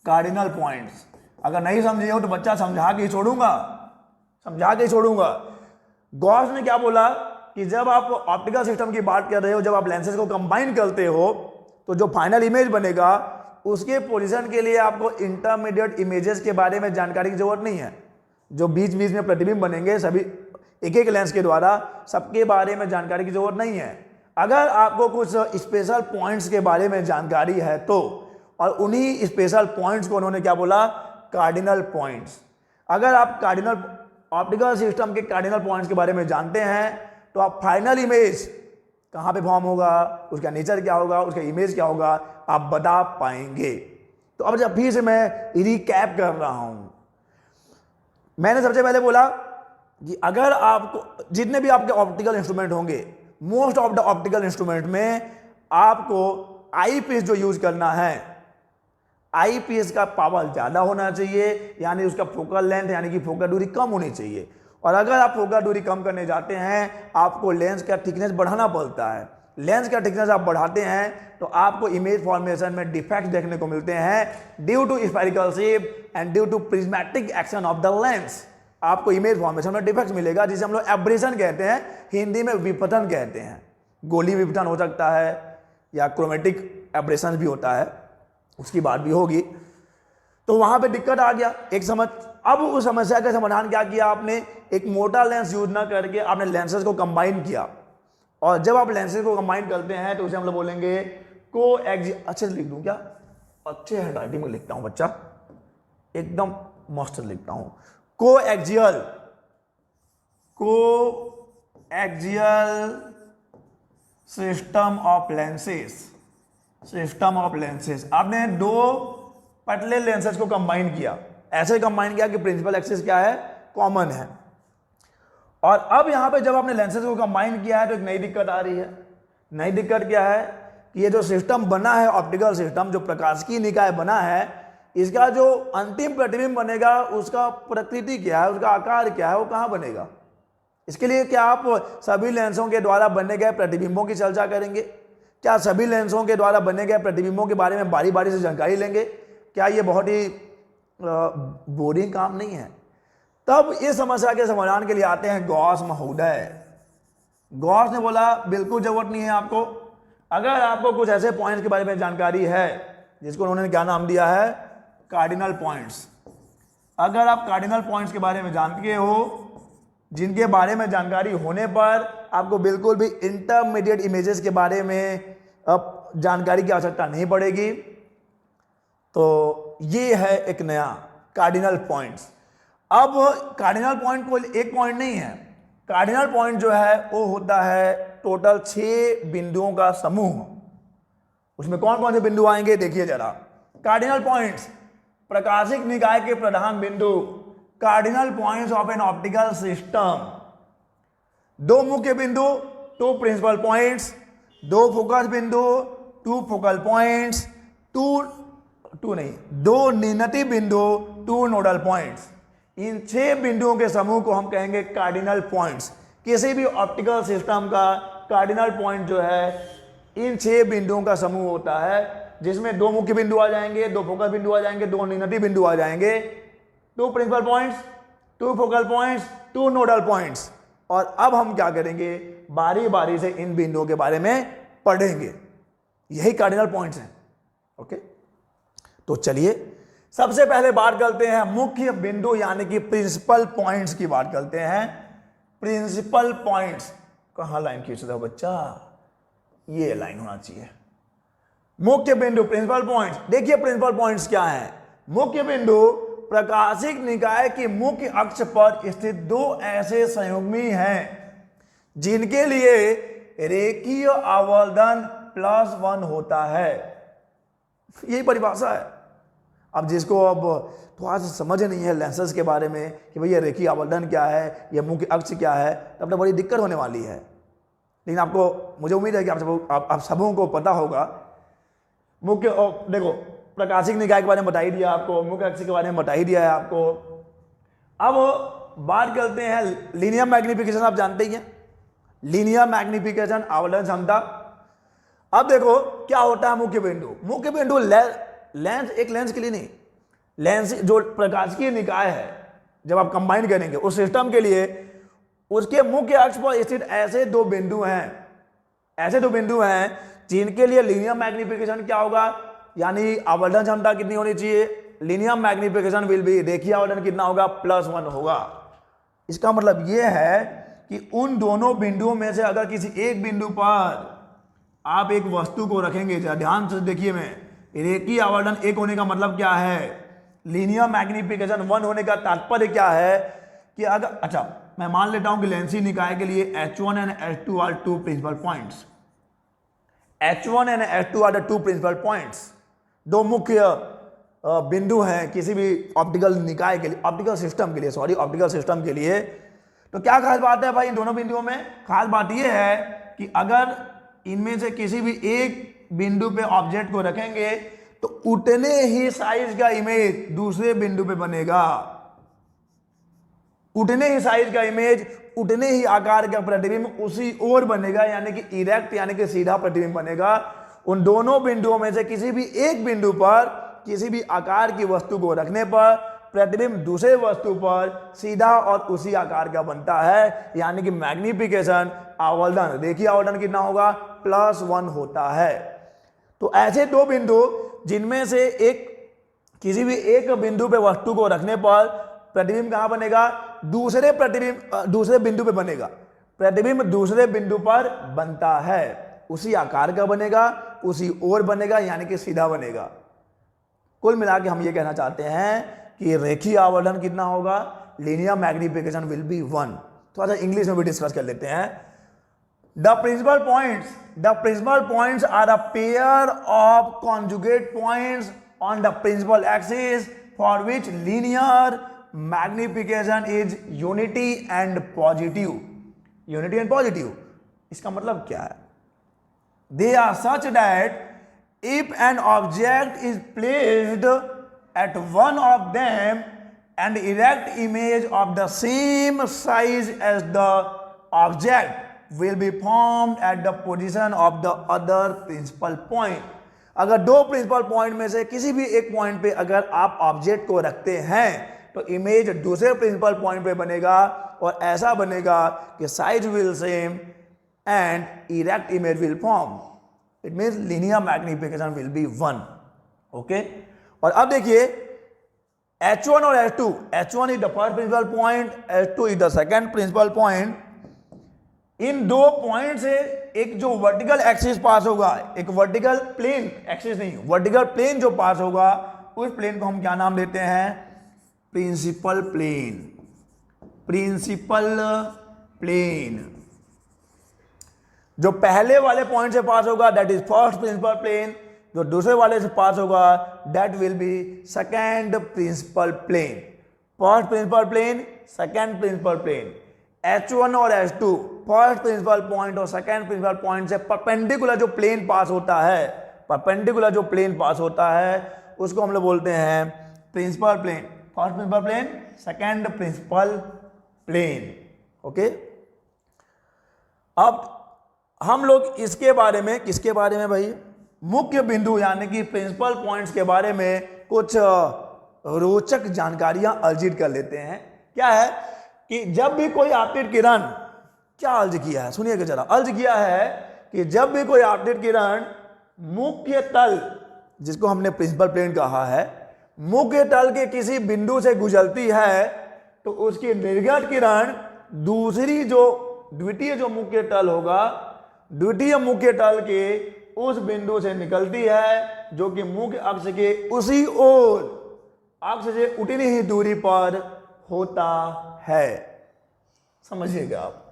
कार्डिनल पॉइंट्स अगर नहीं समझे हो तो बच्चा समझा के ही छोड़ूंगा। गॉस ने क्या बोला कि जब आप ऑप्टिकल सिस्टम की बात कर रहे हो, जब आप लेंसेज को कंबाइन करते हो तो जो फाइनल इमेज बनेगा उसके पोजीशन के लिए आपको इंटरमीडिएट इमेजेस के बारे में जानकारी की जरूरत नहीं है। जो बीच बीच में प्रतिबिंब बनेंगे सभी एक एक लेंस के द्वारा, सबके बारे में जानकारी की जरूरत नहीं है। अगर आपको कुछ स्पेशल पॉइंट्स के बारे में जानकारी है तो, और उन्हीं स्पेशल पॉइंट्स को उन्होंने क्या बोला, कार्डिनल पॉइंट्स। अगर आप कार्डिनल ऑप्टिकल सिस्टम के कार्डिनल पॉइंट्स के बारे में जानते हैं तो आप फाइनल इमेज कहाँ पे फॉर्म होगा, उसका नेचर क्या होगा, उसका इमेज क्या होगा, आप बता पाएंगे। तो अब जब फिर से मैं रिकैप कर रहा हूं, मैंने सबसे पहले बोला कि अगर आपको जितने भी आपके ऑप्टिकल इंस्ट्रूमेंट होंगे, most of the optical instrument में आपको आई पीस जो यूज करना है, आई पीस का पावर ज्यादा होना चाहिए, यानी उसका फोकल लेंथ यानी कि फोकल दूरी कम होनी चाहिए। और अगर आप फोकल दूरी कम करने जाते हैं आपको लेंस का थिकनेस बढ़ाना पड़ता है। लेंस का थिकनेस आप बढ़ाते हैं तो आपको इमेज फॉर्मेशन में डिफेक्ट देखने को मिलते हैं due to spherical shape and due to prismatic action of the lens. आपको इमेज फॉर्मेशन में डिफेक्ट मिलेगा जिसे हम लोग एब्रेशन कहते हैं, हिंदी में विपतन कहते हैं। गोली विपतन हो सकता है या क्रोमेटिक एब्रेशन भी होता है, उसकी बात भी होगी। तो वहां पे दिक्कत आ गया एक समझ। अब उस समस्या का समाधान क्या किया आपने, एक मोटा लेंस यूज ना करके आपने लेंसेज को कंबाइन किया। और जब आप लेंसेज को कंबाइन करते हैं तो उसे हम लोग बोलेंगे अच्छे से लिख दूं क्या, अच्छे हैंडराइटिंग में लिखता हूं बच्चा, एकदम मस्त लिखता हूं। Coaxial system of lenses, system of lenses. आपने दो पतले लेंसेज को कंबाइन किया, ऐसे कंबाइन किया कि प्रिंसिपल एक्सिस क्या है, कॉमन है। और अब यहां पे जब आपने लेंसेज को कंबाइन किया है तो एक नई दिक्कत आ रही है। नई दिक्कत क्या है कि ये जो सिस्टम बना है, ऑप्टिकल सिस्टम जो प्रकाशिकी निकाय बना है, इसका जो अंतिम प्रतिबिंब बनेगा उसका प्रकृति क्या है, उसका आकार क्या है, वो कहां बनेगा। इसके लिए क्या आप सभी लेंसों के द्वारा बने गए प्रतिबिंबों की चर्चा करेंगे? क्या सभी लेंसों के द्वारा बने गए प्रतिबिंबों के बारे में बारी बारी से जानकारी लेंगे? क्या ये बहुत ही बोरिंग काम नहीं है? तब इस समस्या के समाधान के लिए आते हैं गॉस महोदय। गॉस ने बोला बिल्कुल जरूरत नहीं है आपको। अगर आपको कुछ ऐसे पॉइंट्स के बारे में जानकारी है जिसको उन्होंने क्या नाम दिया है, कार्डिनल पॉइंट्स। अगर आप कार्डिनल पॉइंट्स के बारे में जानते हो, जिनके बारे में जानकारी होने पर आपको बिल्कुल भी इंटरमीडिएट इमेजेस के बारे में अब जानकारी की आवश्यकता नहीं पड़ेगी। तो ये है एक नया कार्डिनल पॉइंट्स। अब कार्डिनल पॉइंट को एक पॉइंट नहीं है, कार्डिनल पॉइंट जो है वो होता है टोटल 6 बिंदुओं का समूह। उसमें कौन कौन से बिंदु आएंगे देखिए जरा। कार्डिनल पॉइंट्स, प्रकाशिक निकाय के प्रधान बिंदु, cardinal points of an optical system. 2 मुख्य बिंदु, 2 प्रिंसिपल पॉइंट्स, 2 फोकस बिंदु, 2 फोकल पॉइंट्स, 2 नियति बिंदु, 2 नोडल पॉइंट्स। इन 6 बिंदुओं के समूह को हम कहेंगे कार्डिनल पॉइंट्स। किसी भी ऑप्टिकल सिस्टम का कार्डिनल पॉइंट जो है इन 6 बिंदुओं का समूह होता है, जिसमें 2 मुख्य बिंदु आ जाएंगे, 2 फोकस बिंदु आ जाएंगे, 2 नियति बिंदु आ जाएंगे, 2 principal points, 2 focal points, 2 nodal points. और अब हम क्या करेंगे, बारी बारी से इन बिंदुओं के बारे में पढ़ेंगे। यही कार्डिनल पॉइंट्स हैं। ओके, तो चलिए सबसे पहले बात करते हैं मुख्य बिंदु यानी कि प्रिंसिपल पॉइंट्स की बात करते हैं। प्रिंसिपल पॉइंट्स, कहां लाइन खींचता है बच्चा, ये लाइन होना चाहिए। मुख्य बिंदु प्रिंसिपल पॉइंट्स। देखिए प्रिंसिपल पॉइंट्स क्या है। मुख्य बिंदु प्रकाशिक निकाय की मुख्य अक्ष पर स्थित 2 ऐसे संयुग्मी हैं जिनके लिए रेखीय आवर्धन +1 होता है। यही परिभाषा है। अब जिसको अब थोड़ा सा समझ नहीं है लेंसेज के बारे में कि भैया रेखीय आवर्धन क्या है, यह मुख्य अक्ष क्या है, तब तो बड़ी दिक्कत होने वाली है। लेकिन आपको, मुझे उम्मीद है कि आप सबों को पता होगा। मुख्य देखो, प्रकाशिक निकाय के बारे में बता ही दिया आपको, मुख्य अक्ष के बारे में बता ही दिया है आपको। अब बात करते हैं लीनियर मैग्निफिकेशन। आप जानते ही हैं लीनियर मैग्निफिकेशन, आवर्धन क्षमता। अब देखो क्या होता है मुख्य बिंदु। मुख्य बिंदु लेंस, एक लेंस के लिए नहीं, लेंस जो प्रकाशिकीय निकाय है जब आप कंबाइन करेंगे उस सिस्टम के लिए, उसके मुख्य अक्ष पर स्थित ऐसे 2 बिंदु हैं, ऐसे 2 बिंदु हैं जिनके लिए लीनियर मैग्निफिकेशन क्या होगा, यानी आवर्धन क्षमता कितनी होनी चाहिए, लीनियर मैग्निफिकेशन विल बी, रेखीय आवर्धन कितना होगा, +1 होगा। इसका मतलब यह है कि उन दोनों बिंदुओं में से अगर किसी एक बिंदु पर आप एक वस्तु को रखेंगे, ध्यान से देखिए, मैं रेखीय आवर्धन 1 होने का मतलब क्या है, लीनियर मैग्निफिकेशन 1 होने का तात्पर्य क्या है कि अगर, अच्छा मैं मान लेता हूं कि लेंसी निकाय के लिए H1 and H2 are 2 principal points. H1 and H2 are the 2 principal points. 2 मुख्य बिंदु हैं किसी भी ऑप्टिकल निकाय के लिए, ऑप्टिकल सिस्टम के लिए, सॉरी ऑप्टिकल सिस्टम के लिए। तो क्या खास बात है भाई इन दोनों बिंदुओं में? खास बात यह है कि अगर इनमें से किसी भी एक बिंदु पे ऑब्जेक्ट को रखेंगे तो उतने ही साइज का इमेज दूसरे बिंदु पे बनेगा, उतने ही साइज का इमेज, उतने ही आकार का प्रतिबिंब उसी ओर बनेगा, यानी कि इरेक्ट यानी कि सीधा प्रतिबिंब बनेगा। उन दोनों बिंदुओं में से किसी भी एक बिंदु पर किसी भी आकार की वस्तु को रखने पर प्रतिबिंब दूसरे वस्तु पर सीधा और उसी आकार का बनता है, यानी कि मैग्निफिकेशन आवर्धन, रेखीय आवर्धन कितना होगा, +1 होता है। तो ऐसे दो बिंदु जिनमें से एक किसी भी एक बिंदु पे वस्तु को रखने पर प्रतिबिंब कहां बनेगा, दूसरे बिंदु पे बनेगा। प्रतिबिंब दूसरे बिंदु पर बनता है, उसी आकार का बनेगा, उसी ओर बनेगा, यानी कि सीधा बनेगा। कुल मिला के हम ये कहना चाहते हैं कि रेखीय आवर्धन कितना होगा, लीनियर मैग्निफिकेशन विल बी 1। थोड़ा सा इंग्लिश में भी डिस्कस कर लेते हैं। The principal points are a pair of conjugate points on the principal axis for which linear magnification is unity and positive. इसका मतलब क्या है, they are such that if an object is placed at one of them and erect image of the same size as the object will be formed at the position of the other principal point। अगर दो principal point में से किसी भी एक point पे अगर आप ऑब्जेक्ट को रखते हैं तो इमेज दूसरे प्रिंसिपल पॉइंट पे बनेगा, और ऐसा बनेगा कि size will same and erect image will form. It means linear magnification will be 1। Okay, और अब देखिए H1 और H2, H1 is the first principal point, H2 is the second principal point. इन दो पॉइंट से एक जो वर्टिकल एक्सिस पास होगा, एक वर्टिकल प्लेन, एक्सिस नहीं, वर्टिकल प्लेन जो पास होगा, उस प्लेन को हम क्या नाम देते हैं, प्रिंसिपल प्लेन। जो पहले वाले पॉइंट से पास होगा that is first principal plane, जो दूसरे वाले से पास होगा that will be second principal plane. First principal plane, second principal plane. H1 और H2 फर्स्ट प्रिंसिपल पॉइंट और सेकंड प्रिंसिपल पॉइंट से परपेंडिकुलर जो प्लेन पास होता है, उसको हम लोग बोलते हैं principal plane. First principal plane, second principal plane. Okay, अब हम लोग इसके बारे में, किसके बारे में भाई, मुख्य बिंदु यानी कि प्रिंसिपल पॉइंट्स के बारे में कुछ रोचक जानकारियां अर्जित कर लेते हैं। क्या है कि जब भी कोई आपतित किरण, क्या अर्ज किया है सुनिएगा जरा, अर्ज किया है कि जब भी कोई आपतित किरण मुख्य तल, जिसको हमने प्रिंसिपल प्लेन कहा है, मुख्य तल के किसी बिंदु से गुजरती है तो उसकी निर्गत किरण दूसरी जो द्वितीय जो मुख्य तल होगा, द्वितीय मुख्य तल के उस बिंदु से निकलती है जो कि मुख्य अक्ष के उसी ओर, अक्ष से उतनी ही दूरी पर होता है। समझिएगा आप,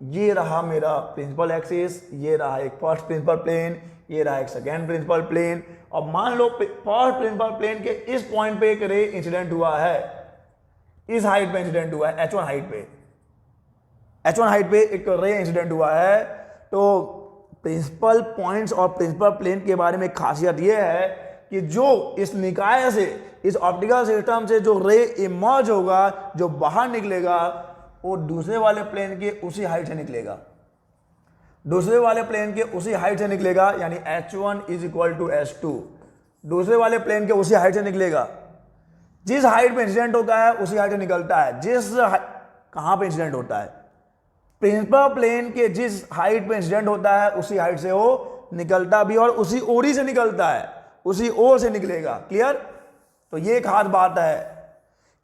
ये रहा मेरा प्रिंसिपल एक्सिस, ये रहा एक फर्स्ट प्रिंसिपल प्लेन, ये रहा एक सेकेंड प्रिंसिपल प्लेन। और मान लो फर्स्ट प्रिंसिपल प्लेन के इस पॉइंट पे एक रे इंसिडेंट हुआ है, इस हाइट पे इंसिडेंट हुआ है, H1 हाइट पे एक रे इंसिडेंट हुआ है। तो प्रिंसिपल पॉइंट्स और प्रिंसिपल प्लेन के बारे में खासियत यह है कि जो इस निकाय से, इस ऑप्टिकल सिस्टम से जो रे इमर्ज होगा, जो बाहर निकलेगा, वो दूसरे वाले प्लेन के उसी हाइट से निकलेगा, यानी H1 is equal to H2, दूसरे वाले प्लेन के उसी हाइट से निकलेगा। जिस हाइट पे इंसिडेंट होता है उसी हाइट से निकलता है। कहां पे इंसिडेंट होता है, प्रिंसिपल प्लेन के जिस हाइट पे इंसिडेंट होता है उसी हाइट से वो निकलता भी, और उसी ओरी से निकलता है, उसी ओर से निकलेगा। क्लियर? तो ये खास बात है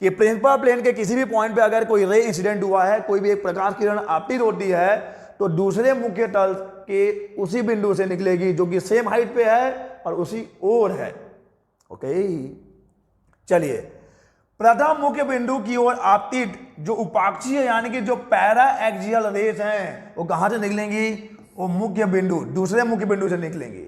कि प्रिंसिपल प्लेन के किसी भी पॉइंट पे अगर कोई रे इंसिडेंट हुआ है, कोई भी एक प्रकाश किरण आपतित होती है, तो दूसरे मुख्य तल के उसी बिंदु से निकलेगी जो कि सेम हाइट पे है और उसी ओर है। ओके, चलिए, प्रथम मुख्य बिंदु की ओर आपतित जो उपाक्षीय यानी कि जो पैरा एक्सियल रेस हैं, वो कहां से निकलेंगी, वो मुख्य बिंदु, दूसरे मुख्य बिंदु से निकलेंगी।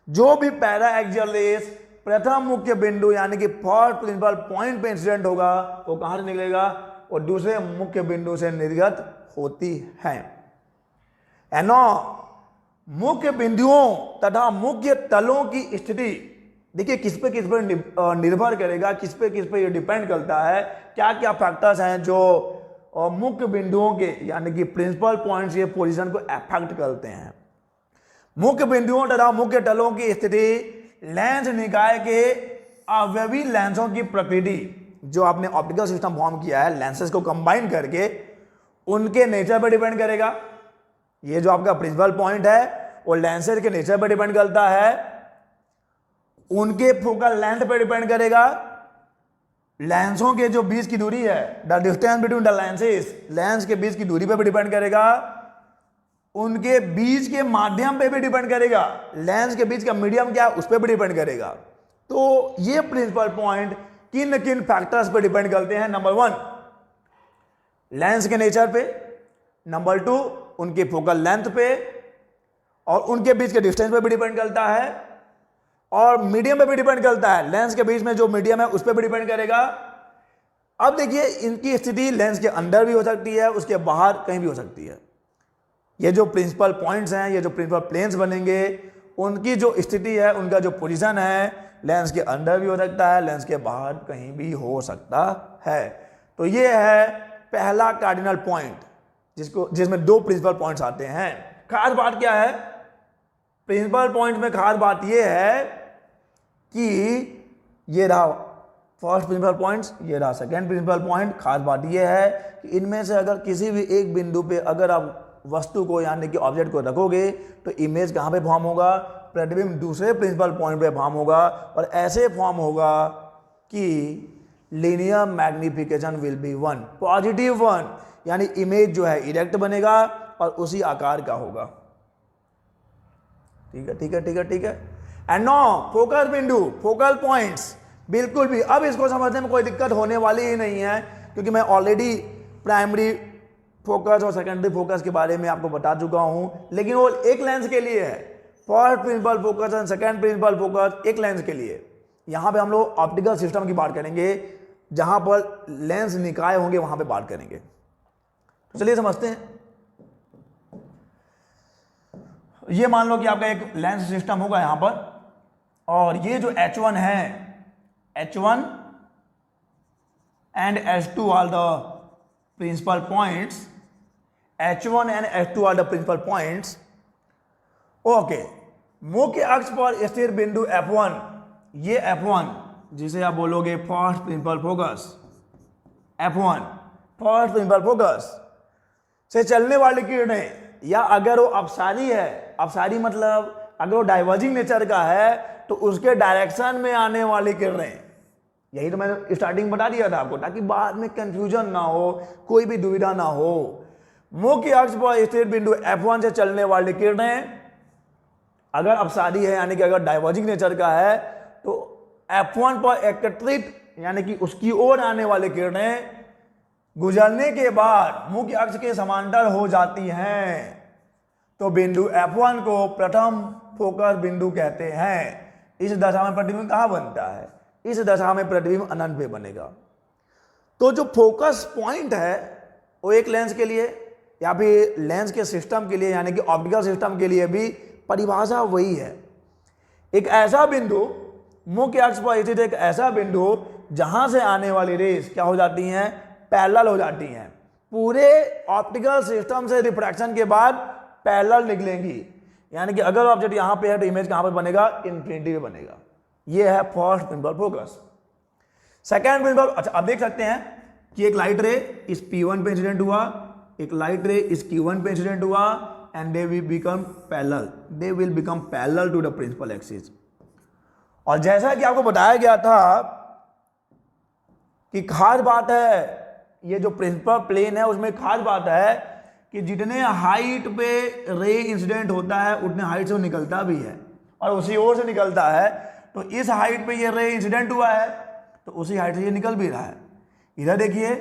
जो भी पैरा एक्सियल रेस प्रथम मुख्य बिंदु यानी कि फर्स्ट प्रिंसिपल पॉइंट पे इंसिडेंट होगा, वो कहां से निकलेगा, वो दूसरे मुख्य बिंदु से निर्गत होती है। एनो मुख्य बिंदुओं तथा मुख्य तलों की स्थिति, देखिए किस पे निर्भर करेगा, किस पे ये डिपेंड करता है, क्या क्या फैक्टर्स हैं जो और मुख्य बिंदुओं के यानी कि प्रिंसिपल पॉइंट्स ये पोजीशन को अफेक्ट करते हैं। मुख्य बिंदुओं तथा मुख्य तलों की स्थिति लेंस निकाय के अवयवी लेंसों की प्रकृति, जो आपने ऑप्टिकल सिस्टम फॉर्म किया है लेंसेज को कंबाइन करके, उनके नेचर पर डिपेंड करेगा। ये जो आपका प्रिंसिपल पॉइंट है वो लेंसेज के नेचर पर डिपेंड करता है, उनके फोकल लेंथ पर डिपेंड करेगा, लेंसों के जो बीच की दूरी है, the distance between the lenses, lens के बीच की दूरी पे भी डिपेंड करेगा, उनके बीच के माध्यम पे भी डिपेंड करेगा, लेंस के बीच का मीडियम क्या है उस पर भी डिपेंड करेगा। तो ये प्रिंसिपल पॉइंट किन किन फैक्टर्स पे डिपेंड करते हैं? नंबर 1 लेंस के नेचर पे, नंबर 2 उनके फोकल लेंथ पे, और उनके बीच के डिस्टेंस पे भी डिपेंड करता है, और मीडियम पे भी डिपेंड करता है, लेंस के बीच में जो मीडियम है उस पर भी डिपेंड करेगा। अब देखिए इनकी स्थिति लेंस के अंदर भी हो सकती है, उसके बाहर कहीं भी हो सकती है। ये जो प्रिंसिपल पॉइंट्स हैं, ये जो प्रिंसिपल प्लेन्स बनेंगे, उनकी जो स्थिति है, उनका जो पोजीशन है, लेंस के अंदर भी हो सकता है, लेंस के बाहर कहीं भी हो सकता है। तो ये है पहला कार्डिनल पॉइंट जिसमें 2 प्रिंसिपल पॉइंट्स आते हैं। खास बात क्या है प्रिंसिपल पॉइंट में? खास बात ये है कि ये रहा फर्स्ट प्रिंसिपल पॉइंट्स, ये रहा सेकंड प्रिंसिपल पॉइंट। खास बात ये है कि इनमें से अगर किसी भी एक बिंदु पे अगर आप वस्तु को यानी कि ऑब्जेक्ट को रखोगे तो इमेज कहाँ पे फॉर्म होगा? प्रतिबिंब दूसरे प्रिंसिपल पॉइंट पे फॉर्म होगा, और ऐसे फॉर्म होगा कि linear magnification will be 1, positive 1, यानी इमेज जो है इरेक्ट बनेगा और उसी आकार का होगा। ठीक है, ठीक है, ठीक है, ठीक है। एंड नो फोकल बिंदु, फोकल पॉइंट्स बिल्कुल भी अब इसको समझने में कोई दिक्कत होने वाली ही नहीं है, क्योंकि मैं ऑलरेडी प्राइमरी फोकस और सेकेंडरी फोकस के बारे में आपको बता चुका हूं। लेकिन वो एक लेंस के लिए है, first principal focus and second principal focus एक लेंस के लिए। यहां पे हम लोग ऑप्टिकल सिस्टम की बात करेंगे, जहां पर लेंस निकाय होंगे वहां पे बात करेंगे। तो चलिए समझते हैं। ये मान लो कि आपका एक लेंस सिस्टम होगा यहां पर, और ये जो H1 है, H1 and H2 are the principal points, H1 and H2 are the principal points. Okay, मुख्य अक्ष पर स्थिर बिंदु F1, ये F1 जिसे आप बोलोगे first principal focus, F1 first principal focus से चलने वाली किरणें, या अगर वो अपसारी है, अपसारी मतलब अगर वो डाइवर्जिंग नेचर का है तो उसके डायरेक्शन में आने वाली किरणें, यही तो मैंने स्टार्टिंग बता दिया था आपको, ताकि बाद में कंफ्यूजन ना हो, कोई भी दुविधा ना हो। मुख्य अक्ष पर स्थित बिंदु F1 से चलने वाली किरणें अगर अपसारी है यानी कि अगर डाइवर्जिंग नेचर का है तो F1 पर एकत्रित यानी कि उसकी ओर आने वाली किरणें गुजरने के बाद मुख्य अक्ष के समांतर हो जाती हैं, तो बिंदु F1 को प्रथम फोकस बिंदु कहते हैं। इस दशा में प्रतिबिंब कहाँ बनता है? इस दशा में प्रतिबिंब अनंत पे बनेगा। तो जो फोकस पॉइंट है वो एक लेंस के लिए या फिर लेंस के सिस्टम के लिए यानी कि ऑप्टिकल सिस्टम के लिए भी परिभाषा वही है। एक ऐसा बिंदु, मुख्य अक्ष पर स्थित एक ऐसा बिंदु जहां से आने वाली रेस क्या हो जाती हैं? पैरेलल हो जाती हैं। पूरे ऑप्टिकल सिस्टम से रिफ्रैक्शन के बाद पैरेलल निकलेंगी, यानी कि अगर ऑब्जेक्ट यहां पे है तो इमेज कहां पर बनेगा? इन्फिनिटी पे बनेगा। ये है first principal focus. Second principal, अच्छा अब देख सकते हैं कि एक लाइट रे इस P1 पे इंसिडेंट हुआ, एक लाइट रे इस Q1 पे इंसिडेंट हुआ, and they will become parallel, they will become parallel to the principal axis. और जैसा कि आपको बताया गया था कि खास बात है, ये जो प्रिंसिपल प्लेन है उसमें खास बात है कि जितने हाइट पे रे इंसिडेंट होता है उतने हाइट से वो निकलता भी है और उसी ओर से निकलता है। तो इस हाइट पे ये रे इंसिडेंट हुआ है तो उसी हाइट से ये निकल भी रहा है। इधर देखिए,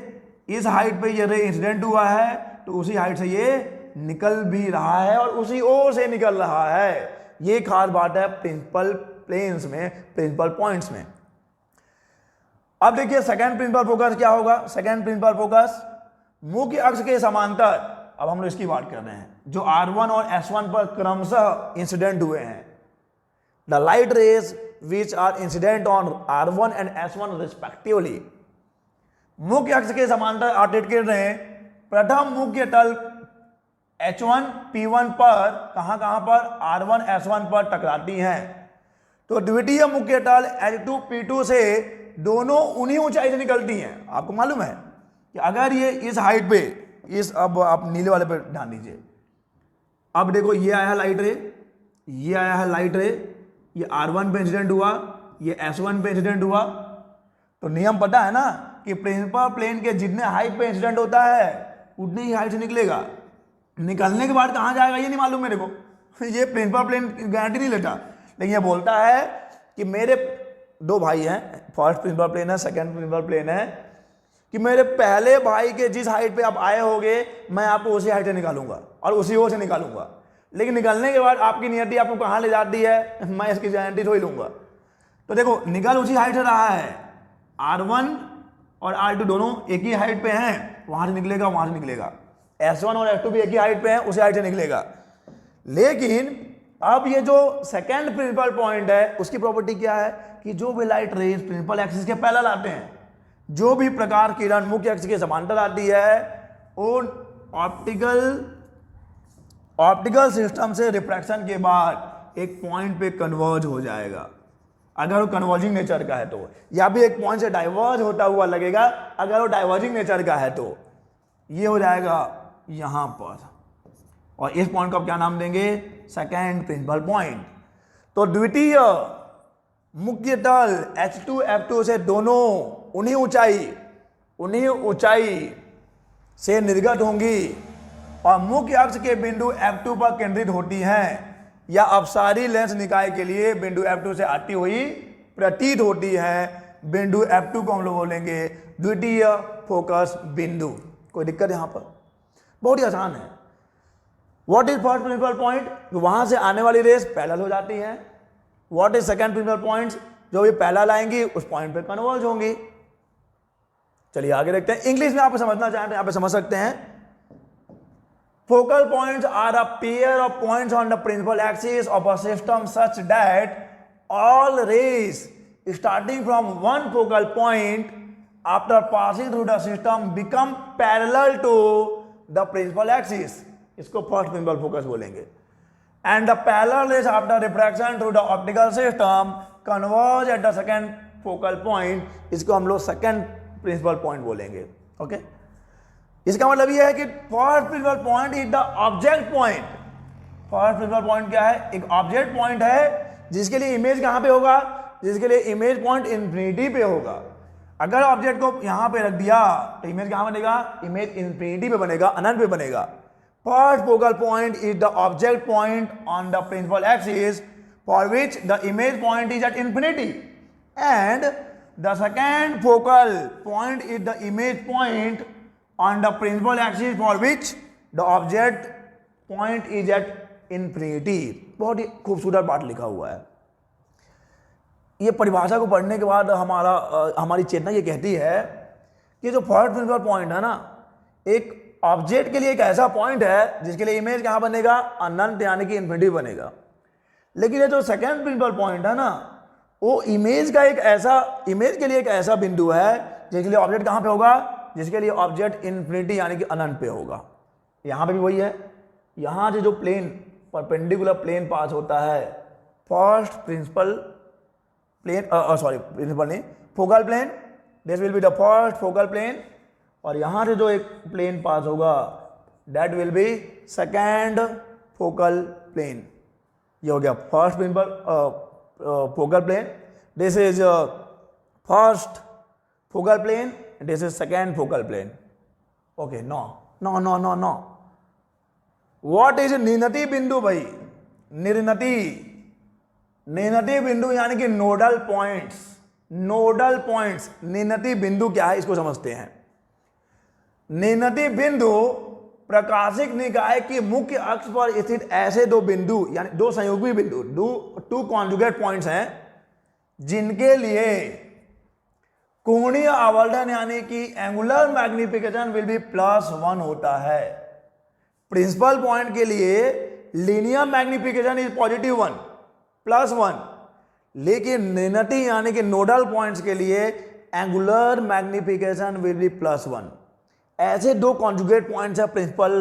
इस हाइट पे ये रे इंसिडेंट हुआ है तो उसी हाइट से ये निकल भी रहा है और उसी ओर से निकल रहा है। ये खास बात है प्रिंसिपल प्लेन्स में, प्रिंसिपल पॉइंट्स में। अब देखिए सेकंड प्रिंसिपल फोकस क्या होगा? सेकंड प्रिंसिपल फोकस मुख्य अक्ष के समांतर, अब हम लोग इसकी बात कर रहे हैं, जो R1 और S1 पर क्रमशः इंसिडेंट हुए हैं। The light rays which are incident on R1 and S1 respectively. मुख्य अक्ष के समांतर आर्टेड किरणें प्रथम मुख्य तल H1 P1 पर कहां पर R1 S1 पर टकराती हैं। तो द्वितीय मुख्य तल H2 P2 से दोनों उन्हीं ऊंचाई से निकलती हैं। आपको मालूम है कि अगर ये इस हाइट पे, इस, अब आप नीले वाले पे ध्यान दीजिए, अब देखो ये आया है लाइट रे, ये आया है लाइट रे, ये R1 पे इंसिडेंट हुआ, ये S1 पे इंसिडेंट हुआ। तो नियम पता है ना कि प्रिंसिपल प्लेन के जितने हाइट पे इंसिडेंट होता है उतनी ही हाइट से निकलेगा। निकलने के बाद कहां जाएगा ये नहीं मालूम मेरे को, ये प्रिंसिपल प्लेन गारंटी नहीं लेता, लेकिन ये बोलता है कि मेरे दो भाई हैं, फर्स्ट प्रिंसिपल प्लेन है, सेकंड प्रिंसिपल प्लेन है, कि मेरे पहले भाई के जिस हाइट पे आप आए होगे मैं आपको उसी हाइट से निकालूंगा और उसी ओर से निकालूंगा। लेकिन निकलने के बाद आपकी नियति आपको कहां ले जाती है मैं इसकी गारंटी थोड़ी लूंगा। तो देखो निकल उसी हाइट से रहा है, R1 और R2 दोनों एक ही हाइट पे हैं, वहां से निकलेगा, वहां से निकलेगा। S1 और S2 भी एक ही हाइट पे हैं, उसी हाइट से निकलेगा। लेकिन अब ये जो सेकेंड प्रिंसिपल पॉइंट है उसकी प्रॉपर्टी क्या है कि जो भी लाइट रेज प्रिंसिपल एक्सिस के पैरेलल आते हैं, जो भी प्रकार किरण मुख्य अक्ष के समांतर आती है, वो ऑप्टिकल सिस्टम से रिफ्रैक्शन के बाद एक पॉइंट पे कन्वर्ज हो जाएगा अगर वो कन्वर्जिंग नेचर का है तो, या भी एक पॉइंट से डाइवर्ज होता हुआ लगेगा अगर वो डाइवर्जिंग नेचर का है तो। ये हो जाएगा यहां पर, और इस पॉइंट को आप क्या नाम देंगे, सेकेंड प्रिंसिपल पॉइंट। तो द्वितीय मुख्य तल H2 F2 से दोनों उन्हीं ऊंचाई से निर्गत होंगी और मुख्य अक्ष के बिंदु F2 पर केंद्रित होती हैं, या अपसारी लेंस निकाय के लिए बिंदु F2 से आती हुई प्रतीत होती है। बिंदु F2 को हम लोग बोलेंगे द्वितीय फोकस बिंदु। कोई दिक्कत यहां पर? बहुत ही आसान है। What is first principal point? वहां से आने वाली रेस पैरेलल हो जाती है। What is second principal point? जो भी पैरेलल आएंगी उस पॉइंट पे कन्वर्ज होंगी। चलिए आगे देखते हैं। इंग्लिश में आप समझना चाहते हैं, यहाँ पे समझ सकते हैं। Focal points are a pair of points on the principal axis of a system such that all rays starting from one focal point after passing through the system become parallel to the principal axis. इसको first principal focus बोलेंगे। And the parallel rays after refraction through the optical system converge at the second focal point. इसको हम लोग second principal point बोलेंगे। Okay? इसका मतलब यह है कि first principal point is the object point. First principal point क्या है? एक ऑब्जेक्ट पॉइंट है जिसके लिए इमेज कहां पे होगा, जिसके लिए इमेज पॉइंट इंफिनिटी पे होगा। अगर ऑब्जेक्ट को यहां पे रख दिया तो इमेज कहां बनेगा? इमेज इंफिनिटी पे बनेगा, अनंत पे बनेगा। First focal point is the object point on the principal axis for which the image point is at infinity, and the second focal point is the image point on the principal axis for which the object point is at infinity। बहुत ही खूबसूरत बात लिखा हुआ है। ये परिभाषा को पढ़ने के बाद हमारी चेतना ये कहती है कि जो फर्स्ट प्रिंसिपल पॉइंट है ना, एक ऑब्जेक्ट के लिए एक ऐसा पॉइंट है जिसके लिए इमेज कहाँ बनेगा? अनंत, यानी कि इंफिनिटी बनेगा। लेकिन ये जो सेकेंड प्रिंसिपल पॉइंट है ना, वो इमेज के लिए एक ऐसा बिंदु है जिसके लिए ऑब्जेक्ट कहाँ पे होगा? जिसके लिए ऑब्जेक्ट इन्फिनिटी यानी कि अनंत पे होगा। यहां पे भी वही है। यहां से जो प्लेन परपेंडिकुलर प्लेन पास होता है, फर्स्ट प्रिंसिपल प्लेन, प्रिंसिपल नहीं, focal plane, this will be the first focal plane, और यहां से जो एक प्लेन पास होगा that will be second focal plane. ये हो गया first principal focal plane, this is first focal plane, this is second focal plane. Okay, no. What is निर्णती बिंदु भाई? निर्णती बिंदु यानी कि नोडल पॉइंट्स। निर्णती बिंदु क्या है इसको समझते हैं। निर्णती बिंदु प्रकाशिक निकाय की मुख्य अक्ष पर स्थित ऐसे दो बिंदु, यानी दो संयोगी बिंदु, टू कॉन्जुगेट पॉइंट्स हैं जिनके लिए कोणीय आवर्धन यानी कि एंगुलर मैग्निफिकेशन विल बी +1 होता है। प्रिंसिपल पॉइंट के लिए लीनियर मैग्निफिकेशन इज +1, +1, लेकिन निर्णती यानी कि नोडल पॉइंट्स के लिए एंगुलर मैग्निफिकेशन विल बी +1। ऐसे दो कॉन्जुगेट पॉइंट्स है प्रिंसिपल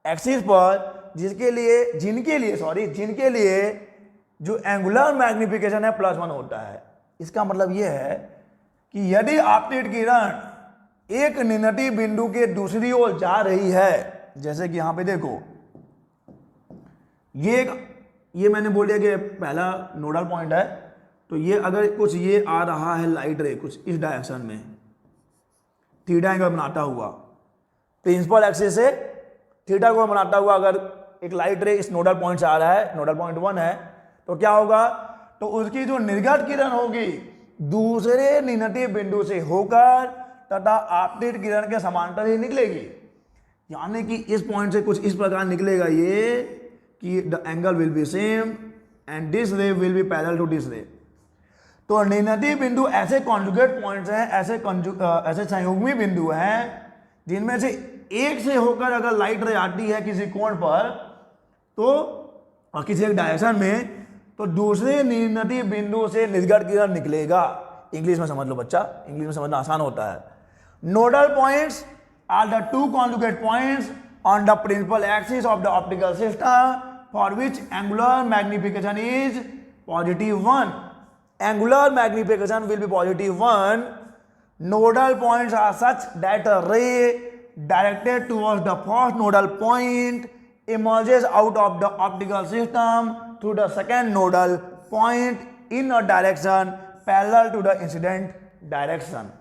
एक्सिस पर जिनके लिए जो एंगुलर मैग्निफिकेशन है +1 होता है। इसका मतलब यह है कि यदि आपतित किरण एक नियति बिंदु के दूसरी ओर जा रही है, जैसे कि यहां पे देखो, ये मैंने बोल दिया कि पहला नोडल पॉइंट है, तो ये अगर कुछ ये आ रहा है लाइट रे कुछ इस डायरेक्शन में थीटा एंगल बनाता हुआ, प्रिंसिपल एक्सिस से थीटा को बनाता हुआ अगर एक लाइट रे इस नोडल पॉइंट से आ रहा है, नोडल पॉइंट 1 है, तो क्या होगा, तो उसकी जो निर्गत किरण होगी दूसरे नियति बिंदु से होकर तथा आपतित किरण के समांतर ही निकलेगी। यानी कि इस पॉइंट से कुछ इस प्रकार निकलेगा ये कि the angle will be same and this ray will be parallel to this ray. तो नियति बिंदु ऐसे कॉन्जुगेट पॉइंट्स हैं, ऐसे संयुग्मी बिंदु हैं जिनमें से एक से होकर अगर लाइट रे आती है किसी कोण पर तो और किसी एक डायरेक्शन में, तो दूसरे नियति बिंदु से निर्गत किरण निकलेगा। इंग्लिश में समझ लो बच्चा, इंग्लिश में समझना आसान होता है। Nodal points are the two conjugate points on the principal axis of the optical system for which angular magnification is +1. Angular magnification will be +1. Nodal points are such that a ray directed towards the first nodal point emerges out of the optical system through the second nodal point in a direction parallel to the incident direction.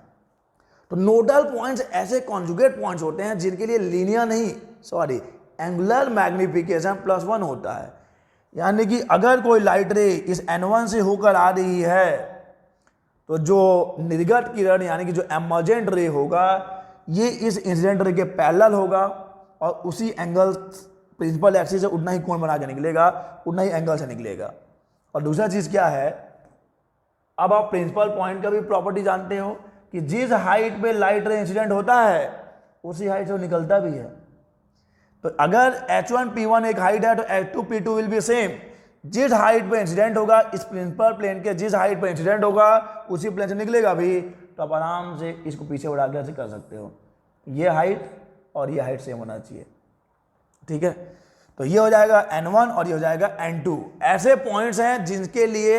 तो nodal points ऐसे conjugate points होते हैं जिनके लिए linear नहीं angular magnification +1 होता है। यानी कि अगर कोई लाइट रे इस N1 से होकर आ रही है तो जो निर्गत किरण यानी कि जो एमर्जेंट रे होगा ये इस इंसिडेंट रे के पैरेलल होगा और उसी एंगल प्रिंसिपल एक्सिस से उतना ही कोण बना के निकलेगा, उतना ही एंगल से निकलेगा। और दूसरा चीज क्या है, अब आप प्रिंसिपल पॉइंट का भी प्रॉपर्टी जानते हो कि जिस हाइट पे लाइट रे इंसिडेंट होता है उसी हाइट से निकलता भी है। तो अगर H1P1 एक हाइट है तो H2P2 विल बी सेम। जिस हाइट पे इंसिडेंट होगा इस प्रिंसिपल प्लेन के जिस हाइट पे इंसिडेंट होगा उसी प्लेन से निकलेगा भी। तो आप आराम से इसको पीछे उड़ा के ऐसे कर सकते हो, ये हाइट और ये हाइट सेम होना चाहिए, ठीक है। तो ये हो जाएगा N1 और ये हो जाएगा N2। ऐसे पॉइंट्स हैं जिनके लिए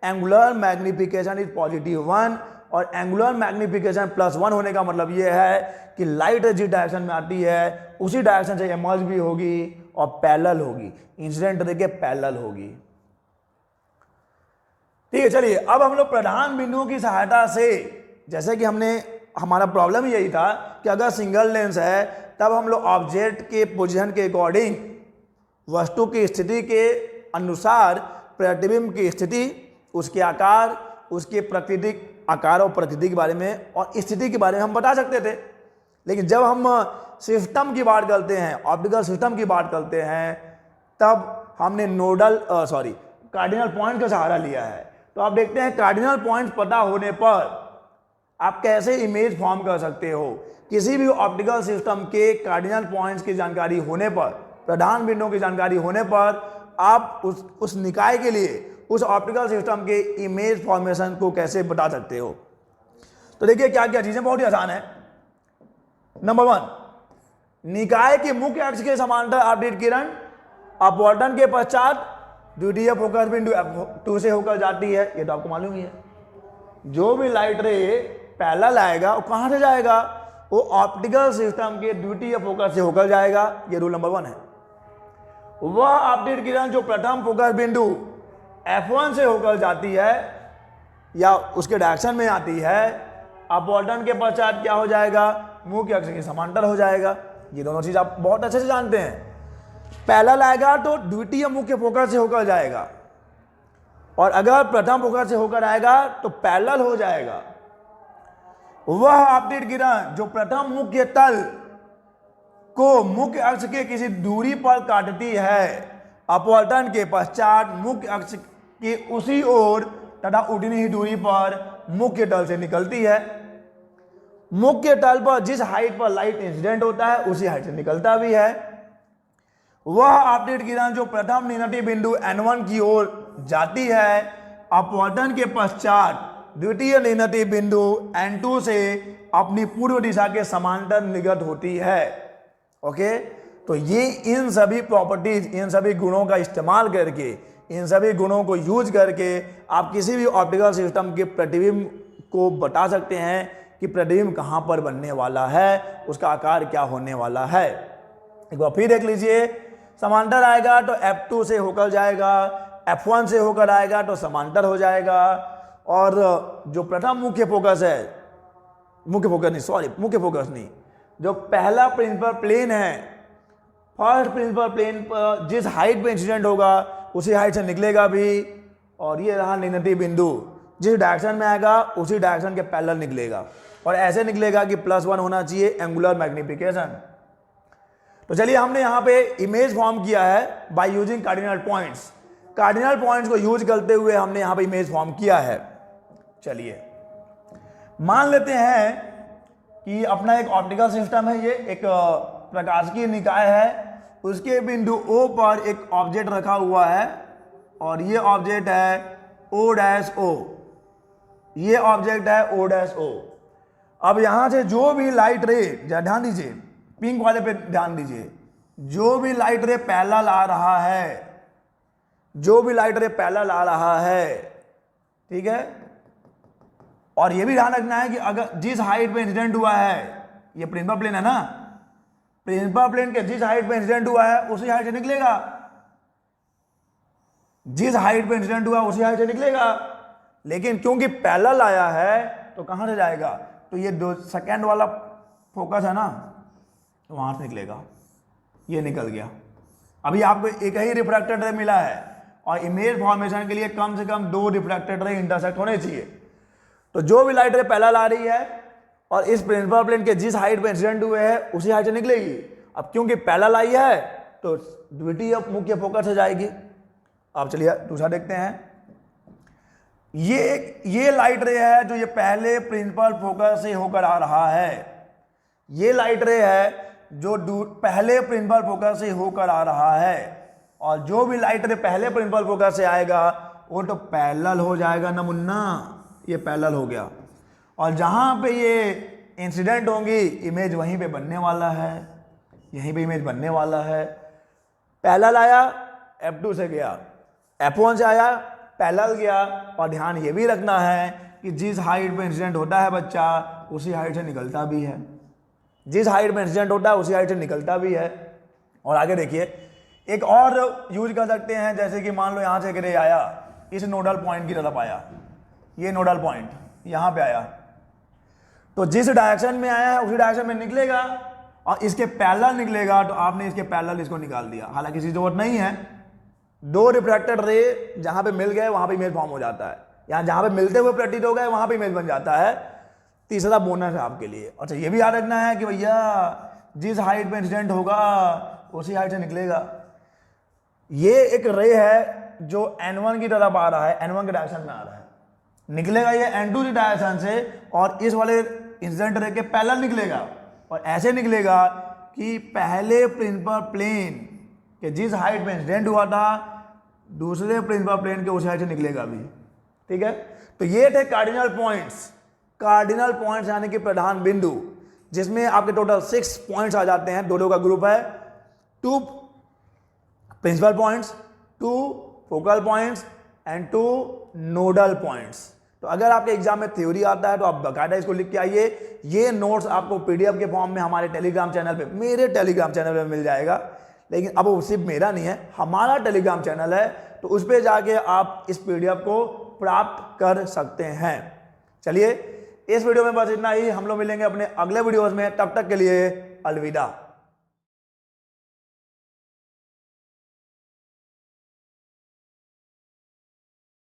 एंगुलर मैग्निफिकेशन इज +1 और एंगुलर मैग्निफिकेशन +1 होने का मतलब ये है कि लाइट जिस डायरेक्शन में आती है उसी डायरेक्शन से इमर्ज भी होगी और पैरेलल होगी, इंसिडेंट रे के पैरेलल होगी, ठीक है। चलिए अब हम लोग प्रधान बिंदुओं की सहायता से, जैसे कि हमारा प्रॉब्लम यही था कि अगर सिंगल लेंस है तब हम लोग ऑब्जेक्ट के पोजीशन के अकॉर्डिंग वस्तु की स्थिति के अनुसार प्रतिबिंब की स्थिति, उसके आकार, उसके प्राकृतिक आकार और प्रकृति के बारे में और स्थिति के बारे में हम बता सकते थे। लेकिन जब हम सिस्टम की बात करते हैं, ऑप्टिकल सिस्टम की बात करते हैं, तब हमने कार्डिनल पॉइंट का सहारा लिया है। तो आप देखते हैं कार्डिनल पॉइंट पता होने पर आप कैसे इमेज फॉर्म कर सकते हो। किसी भी ऑप्टिकल सिस्टम के कार्डिनल पॉइंट्स की जानकारी होने पर, प्रधान बिंदुओं की जानकारी होने पर आप उस निकाय के लिए, उस ऑप्टिकल सिस्टम के इमेज फॉर्मेशन को कैसे बता सकते हो। तो देखिए क्या क्या चीजें बहुत ही आसान है। नंबर 1, निकाय के मुख्य अक्ष के समांतर आपतित किरण अपवर्तन के पश्चात द्वितीय फोकस बिंदु F2 से होकर जाती है, ये तो आपको मालूम ही है। जो भी लाइट रे पैरेलल आएगा वो कहां से जाएगा, वो ऑप्टिकल सिस्टम के द्वितीय फोकस से होकर जाएगा, ये रूल नंबर 1 है। वह आपतित किरण जो प्रथम फोकस बिंदु F1 से होकर जाती है या उसके डायरेक्शन में आती है, अपवर्तन के पश्चात क्या हो जाएगा, मुख्य अक्ष के समांतर हो जाएगा। ये दोनों चीज आप बहुत अच्छे से जानते हैं। पैरेलल आएगा तो द्वितीय मुख्य फोकस से होकर जाएगा और अगर प्रथम फोकस से होकर आएगा तो पैरेलल हो जाएगा। वह आपतित किरण जो प्रथम मुख्य तल को मुख्य अक्ष के किसी दूरी पर काटती है, अपवर्तन के पश्चात मुख्य अक्ष की उसी ओर तथा उतनी ही दूरी पर मुख्य तल से निकलती है। मुख्य तल पर जिस हाइट पर लाइट इंसिडेंट होता है उसी हाइट से निकलता भी है। वह आपतित किरण जो प्रथम नियति बिंदु N1 की ओर जाती है, अपवर्तन के पश्चात द्वितीय नियति बिंदु N2 से अपनी पूर्व दिशा के समांतर निगत होती है। ओके, तो ये इन सभी प्रॉपर्टीज, इन सभी गुणों का इस्तेमाल करके, इन सभी गुणों को यूज करके आप किसी भी ऑप्टिकल सिस्टम के प्रतिबिंब को बता सकते हैं कि प्रतिबिंब कहां पर बनने वाला है, उसका आकार क्या होने वाला है। एक बार फिर देख लीजिए, समांतर आएगा तो F2 से होकर जाएगा, F1 से होकर आएगा तो समांतर हो जाएगा, और जो प्रथम मुख्य फोकस है, मुख्य फोकस नहीं, जो पहला प्रिंसिपल प्लेन है, फर्स्ट प्रिंसिपल प्लेन पर जिस हाइट पे इंसिडेंट होगा उसी हाइट से निकलेगा भी, और ये रहा नियति बिंदु, जिस डायरेक्शन में आएगा उसी डायरेक्शन के पैरेलल निकलेगा, और ऐसे निकलेगा कि +1 होना चाहिए एंगुलर मैग्निफिकेशन। तो चलिए, हमने यहाँ पे इमेज फॉर्म किया है by using cardinal points. Cardinal points को यूज करते हुए हमने यहाँ पे इमेज फॉर्म किया है। चलिए मान लेते हैं कि अपना एक ऑप्टिकल सिस्टम है, ये एक प्रकाशिकी निकाय है, उसके बिंदु O पर एक ऑब्जेक्ट रखा हुआ है, और ये ऑब्जेक्ट है O', ये ऑब्जेक्ट है O'। अब यहां से जो भी लाइट रे, ध्यान दीजिए, पिंक वाले पे ध्यान दीजिए, जो भी लाइट रे पैरेलल आ रहा है, जो भी लाइट रे पैरेलल आ रहा है, ठीक है, और ये भी ध्यान रखना है कि अगर जिस हाइट पे इंसिडेंट हुआ है, ये प्रिंसिपल प्लेन है ना, प्रिंसिपल प्लेन के जिस हाइट पे इंसिडेंट हुआ है उसी हाइट से निकलेगा, जिस हाइट पे इंसिडेंट हुआ उसी हाइट से निकलेगा। लेकिन क्योंकि पैरेलल आया है तो कहां से जाएगा, तो ये दो सेकंड वाला फोकस है ना, तो वहां से निकलेगा, ये निकल गया। अभी आपको एक ही रिफ्रैक्टेड रे मिला है, और इमेज फॉर्मेशन के लिए कम से कम 2 रिफ्रैक्टेड रे इंटरसेक्ट होने चाहिए। तो जो भी लाइट रे पैरेलल आ रही है और इस प्रिंसिपल प्लेन के जिस हाइट पे इंसिडेंट हुए हैं उसी हाइट से निकलेगी। अब क्योंकि पैरेलल आई है तो द्वितीय मुख्य फोकस से जाएगी। अब चलिए दूसरा देखते हैं। ये लाइट रे है जो ये पहले प्रिंसिपल फोकस से होकर आ रहा है, ये लाइट रे है जो पहले प्रिंसिपल फोकस से होकर आ रहा है, और जो भी लाइट रे पहले प्रिंसिपल फोकस से आएगा वो तो पैरेलल हो जाएगा ना मुन्ना, ये पैरेलल हो गया, और जहां पे ये इंसिडेंट होंगी इमेज वहीं पे बनने वाला है, यहीं पे इमेज बनने वाला है। पैरेलल आया F2 से गया, F1 से आया पैरेलल गया, और ध्यान ये भी रखना है कि जिस हाइट पे इंसिडेंट होता है बच्चा उसी हाइट से निकलता भी है, जिस हाइट में इंसिडेंट होता है उसी हाइट से निकलता भी है। और आगे देखिए, एक और यूज कर सकते हैं, जैसे कि मान लो यहां से रे आया, इस नोडल पॉइंट की तरफ आया, ये नोडल पॉइंट यहां पे आया, तो जिस डायरेक्शन में आया है उसी डायरेक्शन में निकलेगा, और इसके पैरेलल निकलेगा, तो आपने इसके पैरेलल इसको निकाल दिया। हालांकि इसकी जरूरत नहीं है, 2 रिफ्रैक्टेड रे जहां पे मिल गए वहां पे इमेज फॉर्म हो जाता है, यहां जहां पे मिलते हुए प्रतीत हो गए वहां पे इमेज बन जाता है। तीसरा बोनस है आपके लिए। अच्छा, ये भी याद रखना है कि भैया जिस हाइट पे इंसिडेंट होगा उसी हाइट से निकलेगा। ये एक रे है जो N1 की तरफ आ रहा है, N1 के डायरेक्शन में आ रहा है, निकलेगा ये N2 की डायरेक्शन से, और इस वाले इंसिडेंट रे के पैरेलल निकलेगा, और ऐसे निकलेगा कि पहले प्रिंसिपल प्लेन के जिस हाइट पे इंसिडेंट हुआ था दूसरे प्रिंसिपल प्लेन के उस हाइट से निकलेगा भी। ठीक है, तो ये थे कार्डिनल पॉइंट्स। कार्डिनल पॉइंट्स यानी कि प्रधान बिंदु, जिसमें आपके टोटल 6 पॉइंट्स आ जाते हैं। 2 का ग्रुप है, 2 principal points, 2 focal points and 2 nodal points. तो अगर आपके एग्जाम में थ्योरी आता है तो आप बाकायदा इसको लिख के आइए। ये नोट्स आपको पीडीएफ के फॉर्म में हमारे टेलीग्राम चैनल पे, मेरे टेलीग्राम चैनल पे मिल जाएगा। लेकिन अब वो सिर्फ मेरा नहीं है, हमारा टेलीग्राम चैनल है, तो उस पर जाके आप इस पीडीएफ को प्राप्त कर सकते हैं। चलिए, इस वीडियो में बस इतना ही। हम लोग मिलेंगे अपने अगले वीडियोस में, तब तक के लिए अलविदा।